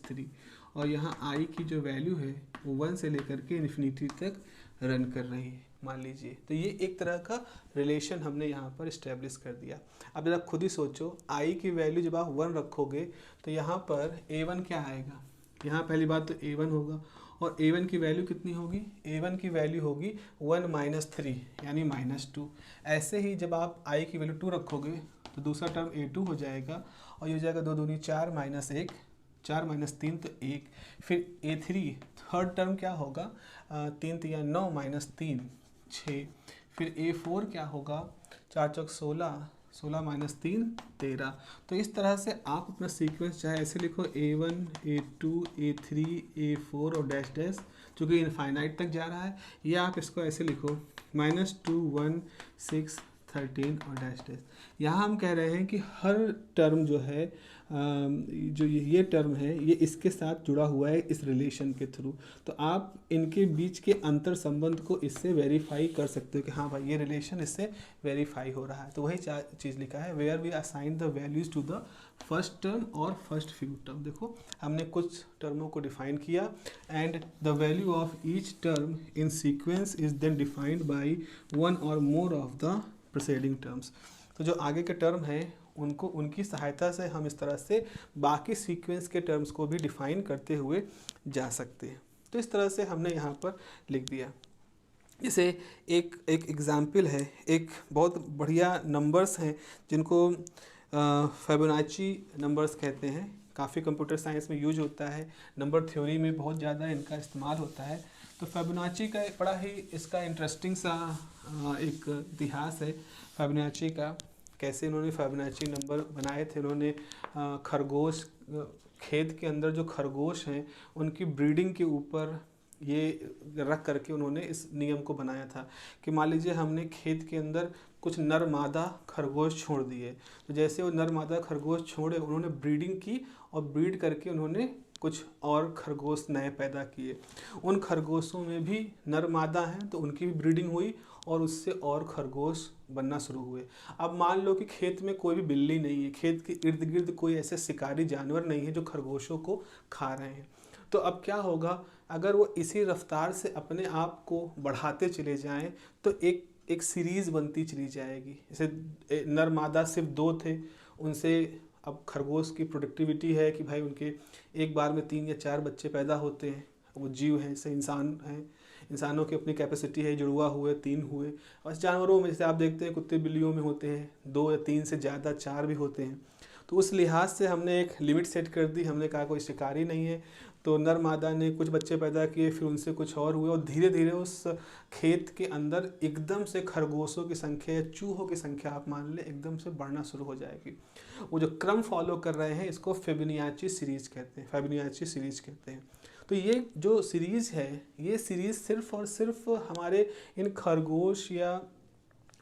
three और यहाँ आई की जो वैल्यू है वो 1 से लेकर के इन्फिनिटी तक रन कर रही है मान लीजिए। तो ये एक तरह का रिलेशन हमने यहाँ पर इस्टेब्लिश कर दिया। अब जरा खुद ही सोचो, आई की वैल्यू जब आप 1 रखोगे तो यहाँ पर A1 क्या आएगा, यहाँ पहली बात तो A1 होगा और A1 की वैल्यू कितनी होगी, A1 की वैल्यू होगी 1 - 3 यानी -2। ऐसे ही जब आप I की वैल्यू 2 रखोगे तो दूसरा टर्म A2 हो जाएगा और ये हो जाएगा 2 दूनी 4 - 1 4 - 3 तो 1। फिर A3 थर्ड टर्म क्या होगा, 3 तिया 9 - 3 6। फिर A4 क्या होगा, 4 चौक 16 16 - 3 13। तो इस तरह से आप अपना सीक्वेंस चाहे ऐसे लिखो A1 A2 A3 A4 और डैश डैश चूँकि इनफाइनाइट तक जा रहा है, या आप इसको ऐसे लिखो -2 1 6 13 और डैश डैश। यहाँ हम कह रहे हैं कि हर टर्म जो है जो ये टर्म है ये इसके साथ जुड़ा हुआ है इस रिलेशन के थ्रू। तो आप इनके बीच के अंतर संबंध को इससे वेरीफाई कर सकते हो कि हाँ भाई ये रिलेशन इससे वेरीफाई हो रहा है। तो वही चीज़ लिखा है, where we assign the values to the first term और फर्स्ट फ्यू टर्म। देखो हमने कुछ टर्मों को डिफाइन किया and the value of each term in sequence is then defined by one or more of the preceding terms. तो जो आगे के टर्म हैं उनको उनकी सहायता से हम इस तरह से बाकी सीक्वेंस के टर्म्स को भी डिफाइन करते हुए जा सकते हैं। तो इस तरह से हमने यहाँ पर लिख दिया। जैसे एक एग्ज़ाम्पल है, एक बहुत बढ़िया नंबर्स हैं जिनको फिबोनाची नंबर्स कहते हैं। काफ़ी कंप्यूटर साइंस में यूज होता है, नंबर थ्योरी में बहुत ज़्यादा इनका इस्तेमाल होता है। तो फिबोनाची का बड़ा ही इसका इंटरेस्टिंग सा एक इतिहास है फिबोनाची का। कैसे इन्होंने फिबोनाची नंबर बनाए थे, इन्होंने खरगोश, खेत के अंदर जो खरगोश हैं उनकी ब्रीडिंग के ऊपर ये रख करके उन्होंने इस नियम को बनाया था कि मान लीजिए हमने खेत के अंदर कुछ नर मादा खरगोश छोड़ दिए, तो जैसे वो नर मादा खरगोश छोड़े उन्होंने ब्रीडिंग की और ब्रीड करके उन्होंने कुछ और खरगोश नए पैदा किए। उन खरगोशों में भी नर मादा हैं तो उनकी भी ब्रीडिंग हुई और उससे और खरगोश बनना शुरू हुए। अब मान लो कि खेत में कोई भी बिल्ली नहीं है, खेत के इर्द गिर्द कोई ऐसे शिकारी जानवर नहीं है जो खरगोशों को खा रहे हैं। तो अब क्या होगा, अगर वो इसी रफ्तार से अपने आप को बढ़ाते चले जाएं तो एक सीरीज़ बनती चली जाएगी। जैसे नर मादा सिर्फ 2 थे, उनसे अब खरगोश की प्रोडक्टिविटी है कि भाई उनके एक बार में 3 या 4 बच्चे पैदा होते हैं। वो जीव हैं, जैसे इंसान हैं, इंसानों की अपनी कैपेसिटी है, जुड़वा हुए 3 हुए। और जानवरों में जैसे आप देखते हैं कुत्ते बिल्लियों में होते हैं 2 या 3 से ज़्यादा 4 भी होते हैं। तो उस लिहाज से हमने एक लिमिट सेट कर दी, हमने कहा कोई शिकारी नहीं है। तो नर मादा ने कुछ बच्चे पैदा किए, फिर उनसे कुछ और हुए और धीरे धीरे उस खेत के अंदर एकदम से खरगोशों की संख्या या चूहों की संख्या आप मान लें एकदम से बढ़ना शुरू हो जाएगी। वो जो क्रम फॉलो कर रहे हैं इसको फिबोनाची सीरीज कहते हैं। तो ये जो सीरीज़ है ये सीरीज़ सिर्फ़ और सिर्फ हमारे इन खरगोश या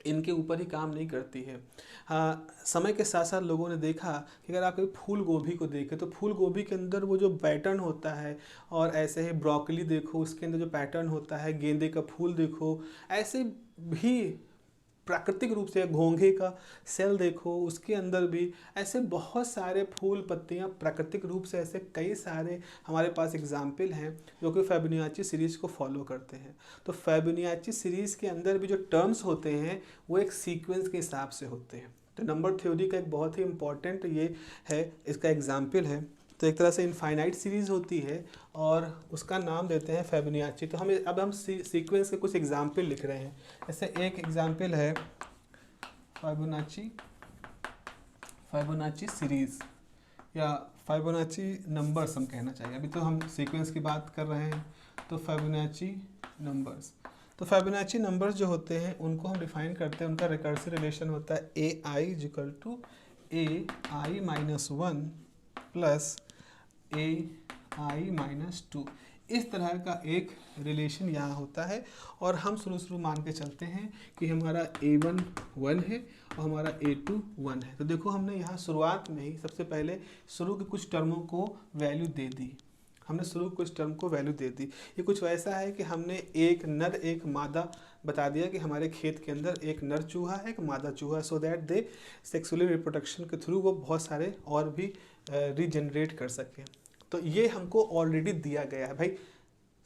इनके ऊपर ही काम नहीं करती है। हाँ, समय के साथ साथ लोगों ने देखा कि अगर आप कभी फूल गोभी को देखें तो फूल गोभी के अंदर वो जो पैटर्न होता है, और ऐसे ही ब्रोकली देखो उसके अंदर जो पैटर्न होता है, गेंदे का फूल देखो, ऐसे भी प्राकृतिक रूप से घोंघे का सेल देखो उसके अंदर भी ऐसे बहुत सारे फूल पत्तियां प्राकृतिक रूप से, ऐसे कई सारे हमारे पास एग्जाम्पल हैं जो कि फिबोनाची सीरीज को फॉलो करते हैं। तो फिबोनाची सीरीज के अंदर भी जो टर्म्स होते हैं वो एक सीक्वेंस के हिसाब से होते हैं। तो नंबर थ्योरी का एक बहुत ही इंपॉर्टेंट ये है, इसका एग्जाम्पल है। तो एक तरह से इनफाइनाइट सीरीज होती है और उसका नाम देते हैं फिबोनाची। तो हम सीक्वेंस के कुछ एग्जाम्पल लिख रहे हैं। जैसे एक एग्जाम्पल है फिबोनाची सीरीज या फिबोनाची नंबर्स हम कहना चाहिए, अभी तो हम सीक्वेंस की बात कर रहे हैं। तो फिबोनाची नंबर्स, तो फिबोनाची नंबर्स जो होते हैं उनको हम डिफाइन करते हैं, उनका रिकर्सिव रिलेशन होता है A I equal to A I minus one plus A I minus two. इस तरह का एक रिलेशन यहाँ होता है और हम शुरू मान के चलते हैं कि हमारा A1 1 है और हमारा A2 1 है। तो देखो हमने यहाँ शुरुआत में ही सबसे पहले शुरू के कुछ टर्मों को वैल्यू दे दी, हमने शुरू कुछ टर्म को वैल्यू दे दी। ये कुछ वैसा है कि हमने एक नर एक मादा बता दिया कि हमारे खेत के अंदर एक नर चूहा है एक मादा चूहा, so that they sexually reproduction के थ्रू वो बहुत सारे और भी रीजनरेट कर सकें। तो ये हमको ऑलरेडी दिया गया है भाई।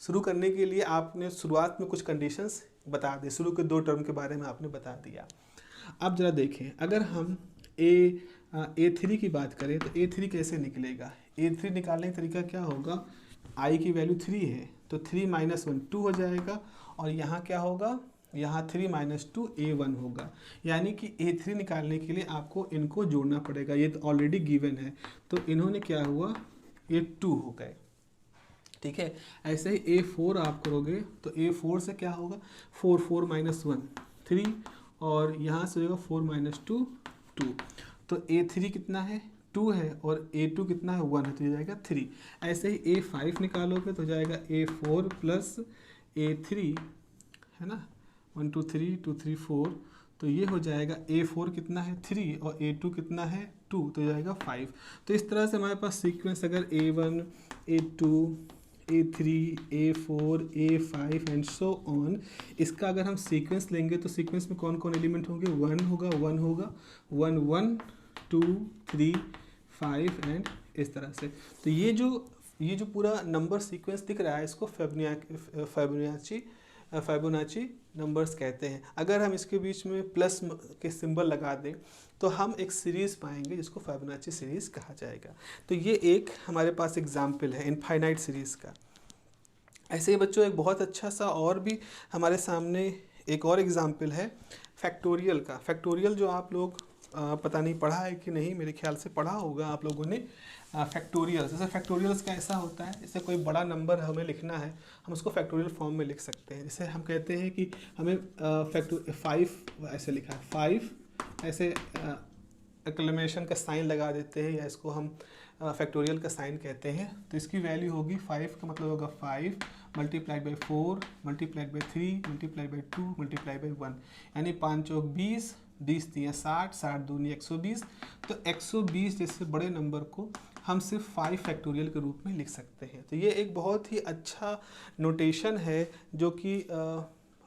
शुरू करने के लिए आपने शुरुआत में कुछ कंडीशंस बता दी, शुरू के 2 टर्म के बारे में आपने बता दिया। अब जरा देखें, अगर हम A3 की बात करें तो A3 कैसे निकलेगा। A3 निकालने का तरीका क्या होगा, I की वैल्यू 3 है तो 3 माइनस 1 2 हो जाएगा, और यहाँ क्या होगा, यहाँ 3 माइनस 2 A1 होगा। यानी कि A3 निकालने के लिए आपको इनको जोड़ना पड़ेगा, ये तो ऑलरेडी गिवन है। तो इन्होंने क्या हुआ, ये 2 हो गए, ठीक है। ऐसे ही A4 आप करोगे तो A4 से क्या होगा, 4 माइनस 1 3, और यहाँ से होगा 4 माइनस 2 2। तो A3 कितना है, 2 है, और A2 कितना है, 1 है, तो ये जाएगा 3। ऐसे ही A5 निकालोगे तो जाएगा A4 प्लस A3, है ना, 1 2 3 2 3 4, तो ये हो जाएगा A4 कितना है 3 और A2 कितना है 2, तो जाएगा 5। तो इस तरह से हमारे पास सीक्वेंस अगर A1 A2 A3 A4 A5 and so on, इसका अगर हम सीक्वेंस लेंगे तो सीक्वेंस में कौन कौन एलिमेंट होंगे, 1 होगा 1 होगा 1 1 2 3 5 एंड इस तरह से। तो ये जो पूरा नंबर सीक्वेंस दिख रहा है इसको फिबोनाची नंबर्स कहते हैं। अगर हम इसके बीच में प्लस के सिंबल लगा दें तो हम एक सीरीज़ पाएंगे जिसको फिबोनाची सीरीज़ कहा जाएगा। तो ये एक हमारे पास एग्जाम्पल है इनफाइनाइट सीरीज़ का। ऐसे ही बच्चों एक बहुत अच्छा सा और भी हमारे सामने एक और एग्जाम्पल है फैक्टोरियल का। फैक्टोरियल जो आप लोग पता नहीं पढ़ा है कि नहीं, मेरे ख्याल से पढ़ा होगा आप लोगों ने। फैक्टोरियल, जैसे फैक्टोरियल्स का ऐसा होता है, जैसे कोई बड़ा नंबर हमें लिखना है हम उसको फैक्टोरियल फॉर्म में लिख सकते हैं। जैसे हम कहते हैं कि हमें 5 ऐसे लिखा है 5, ऐसे एक्लेमेशन का साइन लगा देते हैं या इसको हम फैक्टोरियल का साइन कहते हैं। तो इसकी वैल्यू होगी 5 का मतलब होगा 5 multiplied by 4 multiplied by 3 multiplied by 2 multiplied by 1, यानी 5 चौक 20 20 3 60 60 दूनी 120। तो 120 जैसे बड़े नंबर को हम सिर्फ 5 फैक्टोरियल के रूप में लिख सकते हैं। तो ये एक बहुत ही अच्छा नोटेशन है जो कि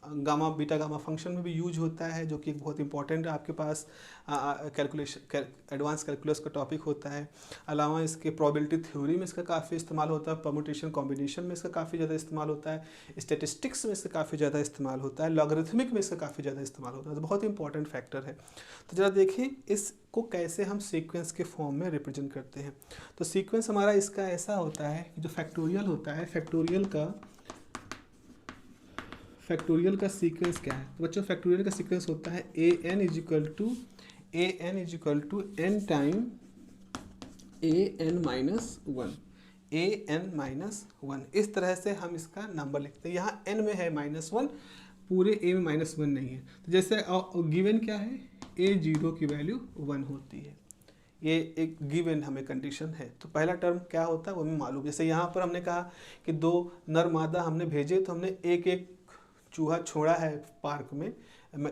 गामा बीटा गामा फंक्शन में भी यूज होता है, जो कि एक बहुत इंपॉर्टेंट आपके पास कैलकुलेशन एडवांस कैलकुलस का टॉपिक होता है। अलावा इसके प्रोबेबिलिटी थ्योरी में इसका काफ़ी इस्तेमाल होता है, परम्यूटेशन कॉम्बिनेशन में इसका काफ़ी ज़्यादा इस्तेमाल होता है, स्टैटिस्टिक्स में इसका काफ़ी ज़्यादा इस्तेमाल होता है, लॉगरिथमिक में इसका काफ़ी ज़्यादा इस्तेमाल होता है। तो बहुत ही इंपॉर्टेंट फैक्टर है। तो ज़रा देखें इसको कैसे हम सीक्वेंस के फॉर्म में रिप्रेजेंट करते हैं। तो सीक्वेंस हमारा इसका ऐसा होता है कि जो फैक्टोरियल होता है, फैक्टोरियल का सीक्वेंस क्या है। तो बच्चों फैक्टोरियल का सीक्वेंस होता है an is equal to n time an minus 1 इस तरह से हम इसका नंबर लिखते हैं। यहाँ n में है -1, पूरे a में -1 नहीं है। तो जैसे गिवन क्या है, a0 की वैल्यू 1 होती है, ये एक गिवन हमें कंडीशन है। तो पहला टर्म क्या होता है वो हमें मालूम। जैसे यहाँ पर हमने कहा कि 2 नर मादा हमने भेजे, तो हमने एक चूहा छोड़ा है पार्क में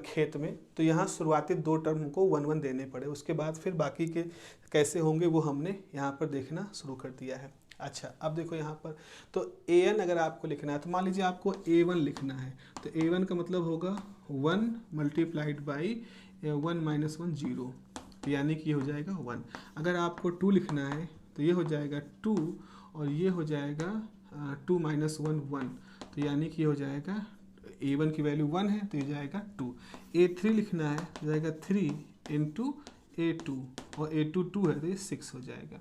खेत में, तो यहाँ शुरुआती 2 टर्म को 1 1 देने पड़े, उसके बाद फिर बाकी के कैसे होंगे वो हमने यहाँ पर देखना शुरू कर दिया है। अच्छा, अब देखो यहाँ पर, तो an अगर आपको लिखना है तो मान लीजिए आपको a1 लिखना है, तो a1 का मतलब होगा 1 मल्टीप्लाइड बाई 1 माइनस 1 0, यानी कि ये हो जाएगा 1। अगर आपको 2 लिखना है तो ये हो जाएगा 2 और ये हो जाएगा 2 माइनस 1 1, तो यानी कि ये हो जाएगा a1 की वैल्यू 1 है तो ये जाएगा 2। a3 लिखना है तो जाएगा 3 इंटू a2 और a2 2 है तो ये 6 हो जाएगा।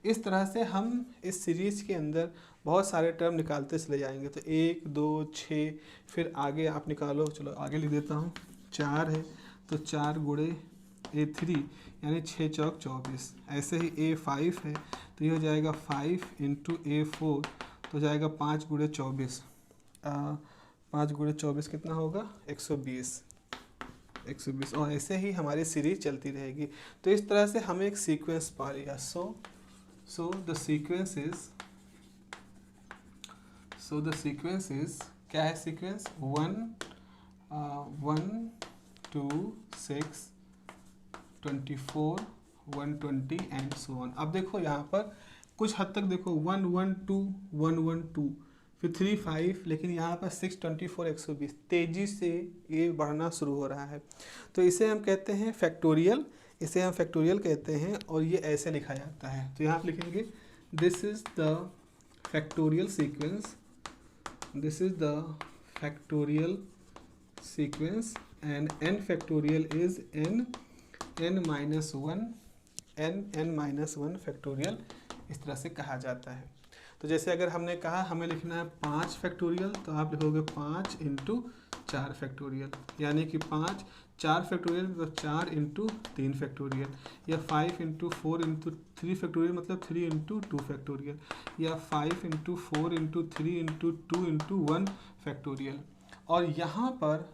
इस तरह से हम इस सीरीज के अंदर बहुत सारे टर्म निकालते चले जाएंगे। तो 1 2 6, फिर आगे आप निकालो, चलो आगे लिख देता हूँ, 4 है तो 4 गुणे a3 यानी 6 चौक 24। ऐसे ही a5 है तो ये हो जाएगा 5 इंटू a4 तो जाएगा 5 गुणे 24। 5 गुणे 24 कितना होगा 120 और ऐसे ही हमारी सीरीज चलती रहेगी। तो इस तरह से हमें एक सीक्वेंस पा लिया। सो द सीक्वेंस इज क्या है सीक्वेंस 1 1 2 6 24 120 एंड सो ऑन। अब देखो यहाँ पर कुछ हद तक देखो 1 1 2 1 1 2 फिर 3 5, लेकिन यहाँ पर 6 24 120 तेज़ी से ये बढ़ना शुरू हो रहा है। तो इसे हम कहते हैं फैक्टोरियल, इसे हम फैक्टोरियल कहते हैं और ये ऐसे लिखा जाता है। तो यहाँ आप लिखेंगे this is the factorial sequence, this is the factorial sequence and n factorial is n minus 1 factorial, इस तरह से कहा जाता है। तो जैसे अगर हमने कहा हमें लिखना है 5 फैक्टोरियल तो आप लिखोगे 5 इंटू 4 फैक्टोरियल, यानी कि 5 4 फैक्टोरियल मतलब 4 इंटू 3 फैक्टोरियल, या 5 इंटू 4 इंटू 3 फैक्टोरियल मतलब 3 इंटू 2 फैक्टोरियल, या 5 into 4 into 3 into 2 into 1 factorial. और यहाँ पर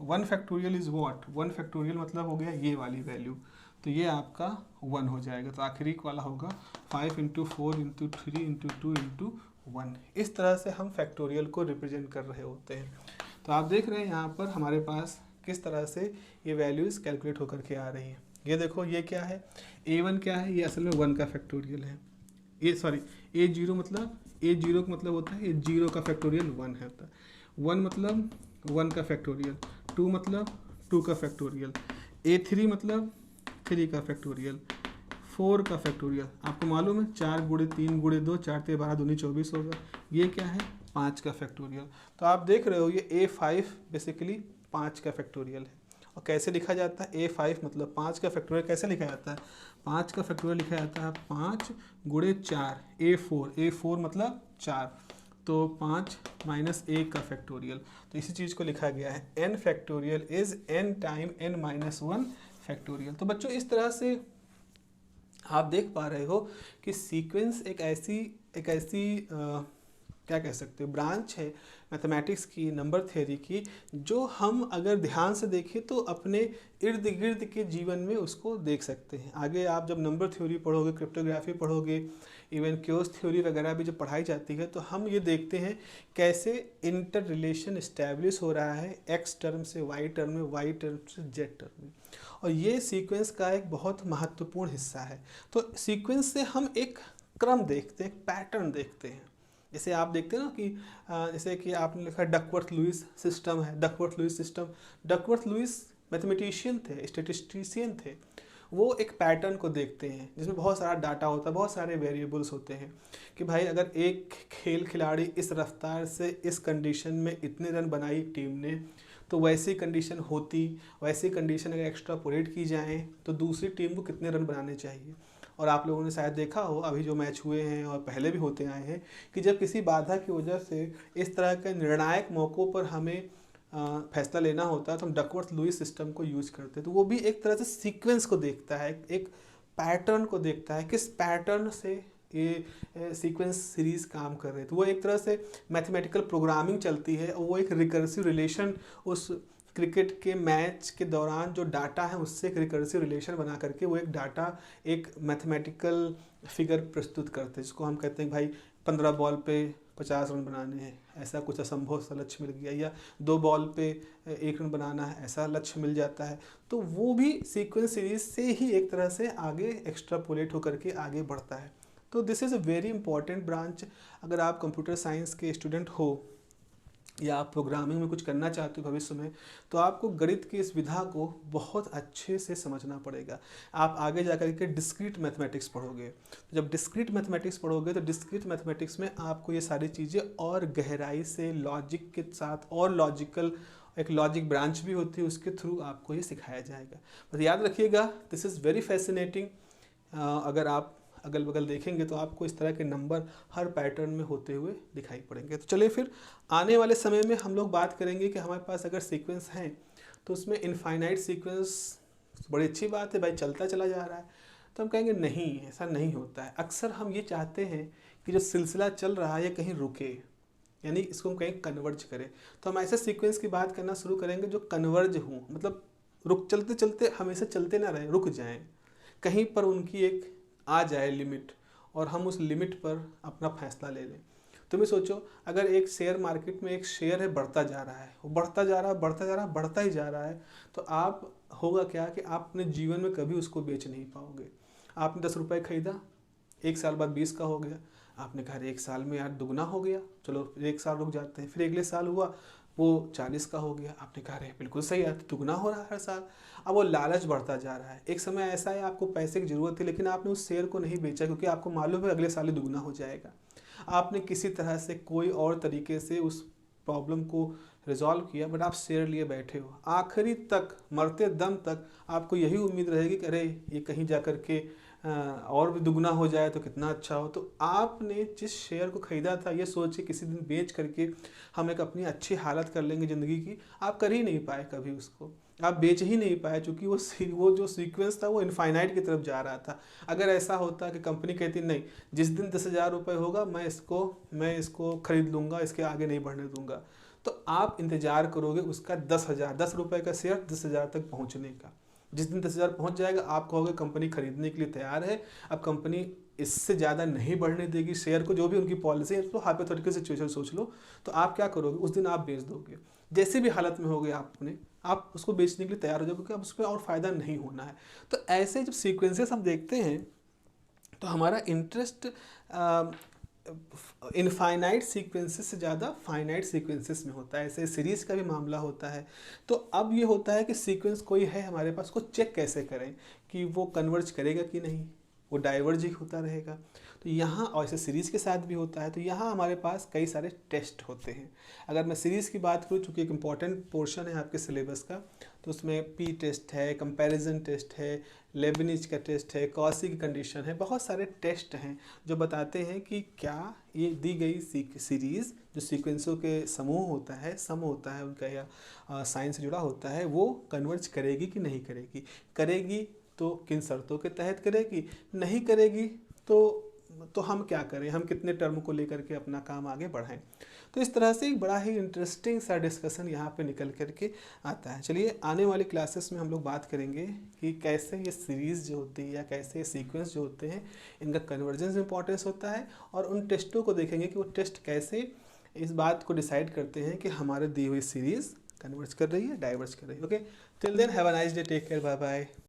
1 फैक्टोरियल इज़ व्हाट, 1 फैक्टोरियल मतलब हो गया ये वाली वैल्यू, तो ये आपका 1 हो जाएगा। तो आखिरी वाला होगा 5 इंटू 4 इंटू 3 इंटू 2 इंटू 1। इस तरह से हम फैक्टोरियल को रिप्रेजेंट कर रहे होते हैं। तो आप देख रहे हैं यहाँ पर हमारे पास किस तरह से ये वैल्यूज़ कैलकुलेट होकर के आ रही हैं। ये देखो ये क्या है, a1 क्या है, ये असल में 1 का फैक्टोरियल है। a0 मतलब a0 का मतलब होता है ये 0 का फैक्टोरियल 1 है, 1 मतलब 1 का फैक्टोरियल, 2 मतलब 2 का फैक्टोरियल, a3 मतलब 3 का फैक्टोरियल, 4 का फैक्टोरियल। आपको मालूम है 4 गुणे 3 गुणे 2 4 ते 12 दूनी 24 होगा। ये क्या है 5 का फैक्टोरियल। तो आप देख रहे हो ये a5 बेसिकली 5 का फैक्टोरियल है। और कैसे लिखा जाता है a5 मतलब 5 का फैक्टोरियल कैसे लिखा जाता है, 5 का फैक्टोरियल लिखा जाता है 5 गुणे 4 a4 मतलब 4, तो 5 माइनस 1 का फैक्टोरियल। तो इसी चीज़ को लिखा गया है n factorial is n time n minus 1 factorial. तो बच्चों इस तरह से आप देख पा रहे हो कि सीक्वेंस एक ऐसी क्या कह सकते हो ब्रांच है मैथमेटिक्स की, नंबर थ्योरी की, जो हम अगर ध्यान से देखें तो अपने इर्द गिर्द के जीवन में उसको देख सकते हैं। आगे आप जब नंबर थ्योरी पढ़ोगे, क्रिप्टोग्राफी पढ़ोगे, इवन क्योस थ्योरी वगैरह भी जब पढ़ाई जाती है तो हम ये देखते हैं कैसे इंटर रिलेशन इस्टेब्लिश हो रहा है एक्स टर्म से वाई टर्म में, वाई टर्म से जेड टर्म में, और ये सीक्वेंस का एक बहुत महत्वपूर्ण हिस्सा है। तो सीक्वेंस से हम एक क्रम देखते हैं, पैटर्न देखते हैं। जैसे आप देखते हैं ना कि जैसे कि आपने लिखा डकवर्थ लुईस सिस्टम है, डकवर्थ लुईस मैथमेटिशियन थे, स्टैटिस्टिशियन थे। वो एक पैटर्न को देखते हैं जिसमें बहुत सारा डाटा होता है, बहुत सारे वेरिएबल्स होते हैं कि भाई अगर एक खिलाड़ी इस रफ्तार से इस कंडीशन में इतने रन बनाई टीम ने तो वैसी कंडीशन होती, वैसी कंडीशन अगर एक्स्ट्रापोलेट की जाए तो दूसरी टीम को कितने रन बनाने चाहिए। और आप लोगों ने शायद देखा हो अभी जो मैच हुए हैं और पहले भी होते आए हैं कि जब किसी बाधा की वजह से इस तरह के निर्णायक मौक़ों पर हमें फैसला लेना होता है तो हम डकवर्थ लुईस सिस्टम को यूज़ करते हैं। तो वो भी एक तरह से सीक्वेंस को देखता है, एक पैटर्न को देखता है, किस पैटर्न से ये सीक्वेंस सीरीज़ काम कर रहे हैं। तो वो एक तरह से मैथमेटिकल प्रोग्रामिंग चलती है और वो एक रिकर्सिव रिलेशन उस क्रिकेट के मैच के दौरान जो डाटा है उससे एक रिकर्सिव रिलेशन बना करके वो एक डाटा एक मैथमेटिकल फिगर प्रस्तुत करते हैं, जिसको हम कहते हैं भाई 15 बॉल पे 50 रन बनाने हैं, ऐसा कुछ असंभव सा लक्ष्य मिल गया, या 2 बॉल पे 1 रन बनाना है, ऐसा लक्ष्य मिल जाता है, तो वो भी सीक्वेंस सीरीज से ही एक तरह से आगे एक्स्ट्रापोलेट होकर के आगे बढ़ता है। तो this is a very important branch. अगर आप कंप्यूटर साइंस के स्टूडेंट हो या आप प्रोग्रामिंग में कुछ करना चाहते हो भविष्य में, तो आपको गणित की इस विधा को बहुत अच्छे से समझना पड़ेगा। आप आगे जाकर के डिस्क्रीट मैथमेटिक्स पढ़ोगे, तो जब डिस्क्रीट मैथमेटिक्स पढ़ोगे तो डिस्क्रीट मैथमेटिक्स में आपको ये सारी चीज़ें और गहराई से लॉजिक के साथ, और लॉजिकल एक लॉजिक ब्रांच भी होती है, उसके थ्रू आपको ये सिखाया जाएगा। बस याद रखिएगा, दिस इज़ वेरी फैसिनेटिंग। अगर आप अगल बगल देखेंगे तो आपको इस तरह के नंबर हर पैटर्न में होते हुए दिखाई पड़ेंगे। तो चलिए फिर आने वाले समय में हम लोग बात करेंगे कि हमारे पास अगर सीक्वेंस हैं तो उसमें इनफाइनाइट सीक्वेंस, बड़ी अच्छी बात है भाई, चलता चला जा रहा है, तो हम कहेंगे नहीं, ऐसा नहीं होता है। अक्सर हम ये चाहते हैं कि जो सिलसिला चल रहा है ये कहीं रुके, यानी इसको हम कहीं कन्वर्ज करें। तो हम ऐसे सीक्वेंस की बात करना शुरू करेंगे जो कन्वर्ज हों, मतलब रुक, चलते चलते हमेशा चलते ना रहें, रुक जाएं, कहीं पर उनकी एक आ जाए लिमिट, और हम उस लिमिट पर अपना फैसला ले लें। तुम्हें सोचो, अगर एक शेयर मार्केट में एक शेयर है, बढ़ता जा रहा है, वो बढ़ता जा रहा है, बढ़ता जा रहा है, बढ़ता ही जा रहा है, तो आप होगा क्या कि आप अपने जीवन में कभी उसको बेच नहीं पाओगे। आपने 10 रुपये खरीदा, 1 साल बाद 20 का हो गया, आपने कहा 1 साल में यार दुगना हो गया, चलो 1 साल रुक जाते हैं, फिर अगले साल हुआ वो 40 का हो गया, आपने कहा अरे बिल्कुल सही है, दुगना हो रहा है हर साल। अब वो लालच बढ़ता जा रहा है। एक समय ऐसा है आपको पैसे की ज़रूरत थी, लेकिन आपने उस शेयर को नहीं बेचा क्योंकि आपको मालूम है अगले साल ही दुगना हो जाएगा। आपने किसी तरह से कोई और तरीके से उस प्रॉब्लम को रिजॉल्व किया, बट आप शेयर लिए बैठे हो, आखिरी तक, मरते दम तक आपको यही उम्मीद रहेगी कि अरे ये कहीं जा कर के और भी दुगना हो जाए तो कितना अच्छा हो। तो आपने जिस शेयर को ख़रीदा था ये सोच के किसी दिन बेच करके हम एक अपनी अच्छी हालत कर लेंगे ज़िंदगी की, आप कर ही नहीं पाए कभी उसको, आप बेच ही नहीं पाए, क्योंकि वो जो सीक्वेंस था वो इनफाइनाइट की तरफ जा रहा था। अगर ऐसा होता कि कंपनी कहती नहीं, जिस दिन 10,000 रुपये होगा मैं इसको ख़रीद लूँगा, इसके आगे नहीं बढ़ने दूँगा, तो आप इंतज़ार करोगे उसका 10,000, 10 रुपये का शेयर 10,000 तक पहुँचने का। जिस दिन 10,000 पहुँच जाएगा आप कहोगे कंपनी खरीदने के लिए तैयार है, अब कंपनी इससे ज़्यादा नहीं बढ़ने देगी शेयर को, जो भी उनकी पॉलिसी है, तो हाइपोथेटिकल सिचुएशन सोच लो, तो आप क्या करोगे, उस दिन आप बेच दोगे। जैसे भी हालत में होगे आप उसको बेचने के लिए तैयार हो जाओगे, क्योंकि अब उसमें और फ़ायदा नहीं होना है। तो ऐसे जब सीक्वेंसेस हम देखते हैं तो हमारा इंटरेस्ट इनफाइनाइट सीक्वेंसेस से ज़्यादा फाइनाइट सीक्वेंसेस में होता है। ऐसे सीरीज़ का भी मामला होता है। तो अब ये होता है कि सीक्वेंस कोई है हमारे पास, को चेक कैसे करें कि वो कन्वर्ज करेगा कि नहीं, वो डाइवर्ज ही होता रहेगा। तो यहाँ, और ऐसे सीरीज़ के साथ भी होता है, तो यहाँ हमारे पास कई सारे टेस्ट होते हैं। अगर मैं सीरीज़ की बात करूँ, चूँकि एक इम्पॉर्टेंट पोर्शन है आपके सिलेबस का, तो उसमें पी टेस्ट है, कंपैरिजन टेस्ट है, लेबनिज का टेस्ट है, कॉची की कंडीशन है, बहुत सारे टेस्ट हैं जो बताते हैं कि क्या ये दी गई सीरीज़ जो सीक्वेंसों के समूह होता है, सम होता है उनका, या साइंस से जुड़ा होता है, वो कन्वर्ज करेगी कि नहीं करेगी। करेगी तो किन शर्तों के तहत करेगी, नहीं करेगी तो हम क्या करें, हम कितने टर्म को लेकर के अपना काम आगे बढ़ाएं। तो इस तरह से एक बड़ा ही इंटरेस्टिंग सा डिस्कशन यहाँ पे निकल करके आता है। चलिए आने वाली क्लासेस में हम लोग बात करेंगे कि कैसे ये सीरीज़ जो होती है या कैसे ये सीक्वेंस जो होते हैं इनका कन्वर्जेंस इंपॉर्टेंस होता है, और उन टेस्टों को देखेंगे कि वो टेस्ट कैसे इस बात को डिसाइड करते हैं कि हमारे दी हुई सीरीज़ कन्वर्ज कर रही है, डाइवर्ज कर रही है। Okay, till then have a nice day, take care, bye bye.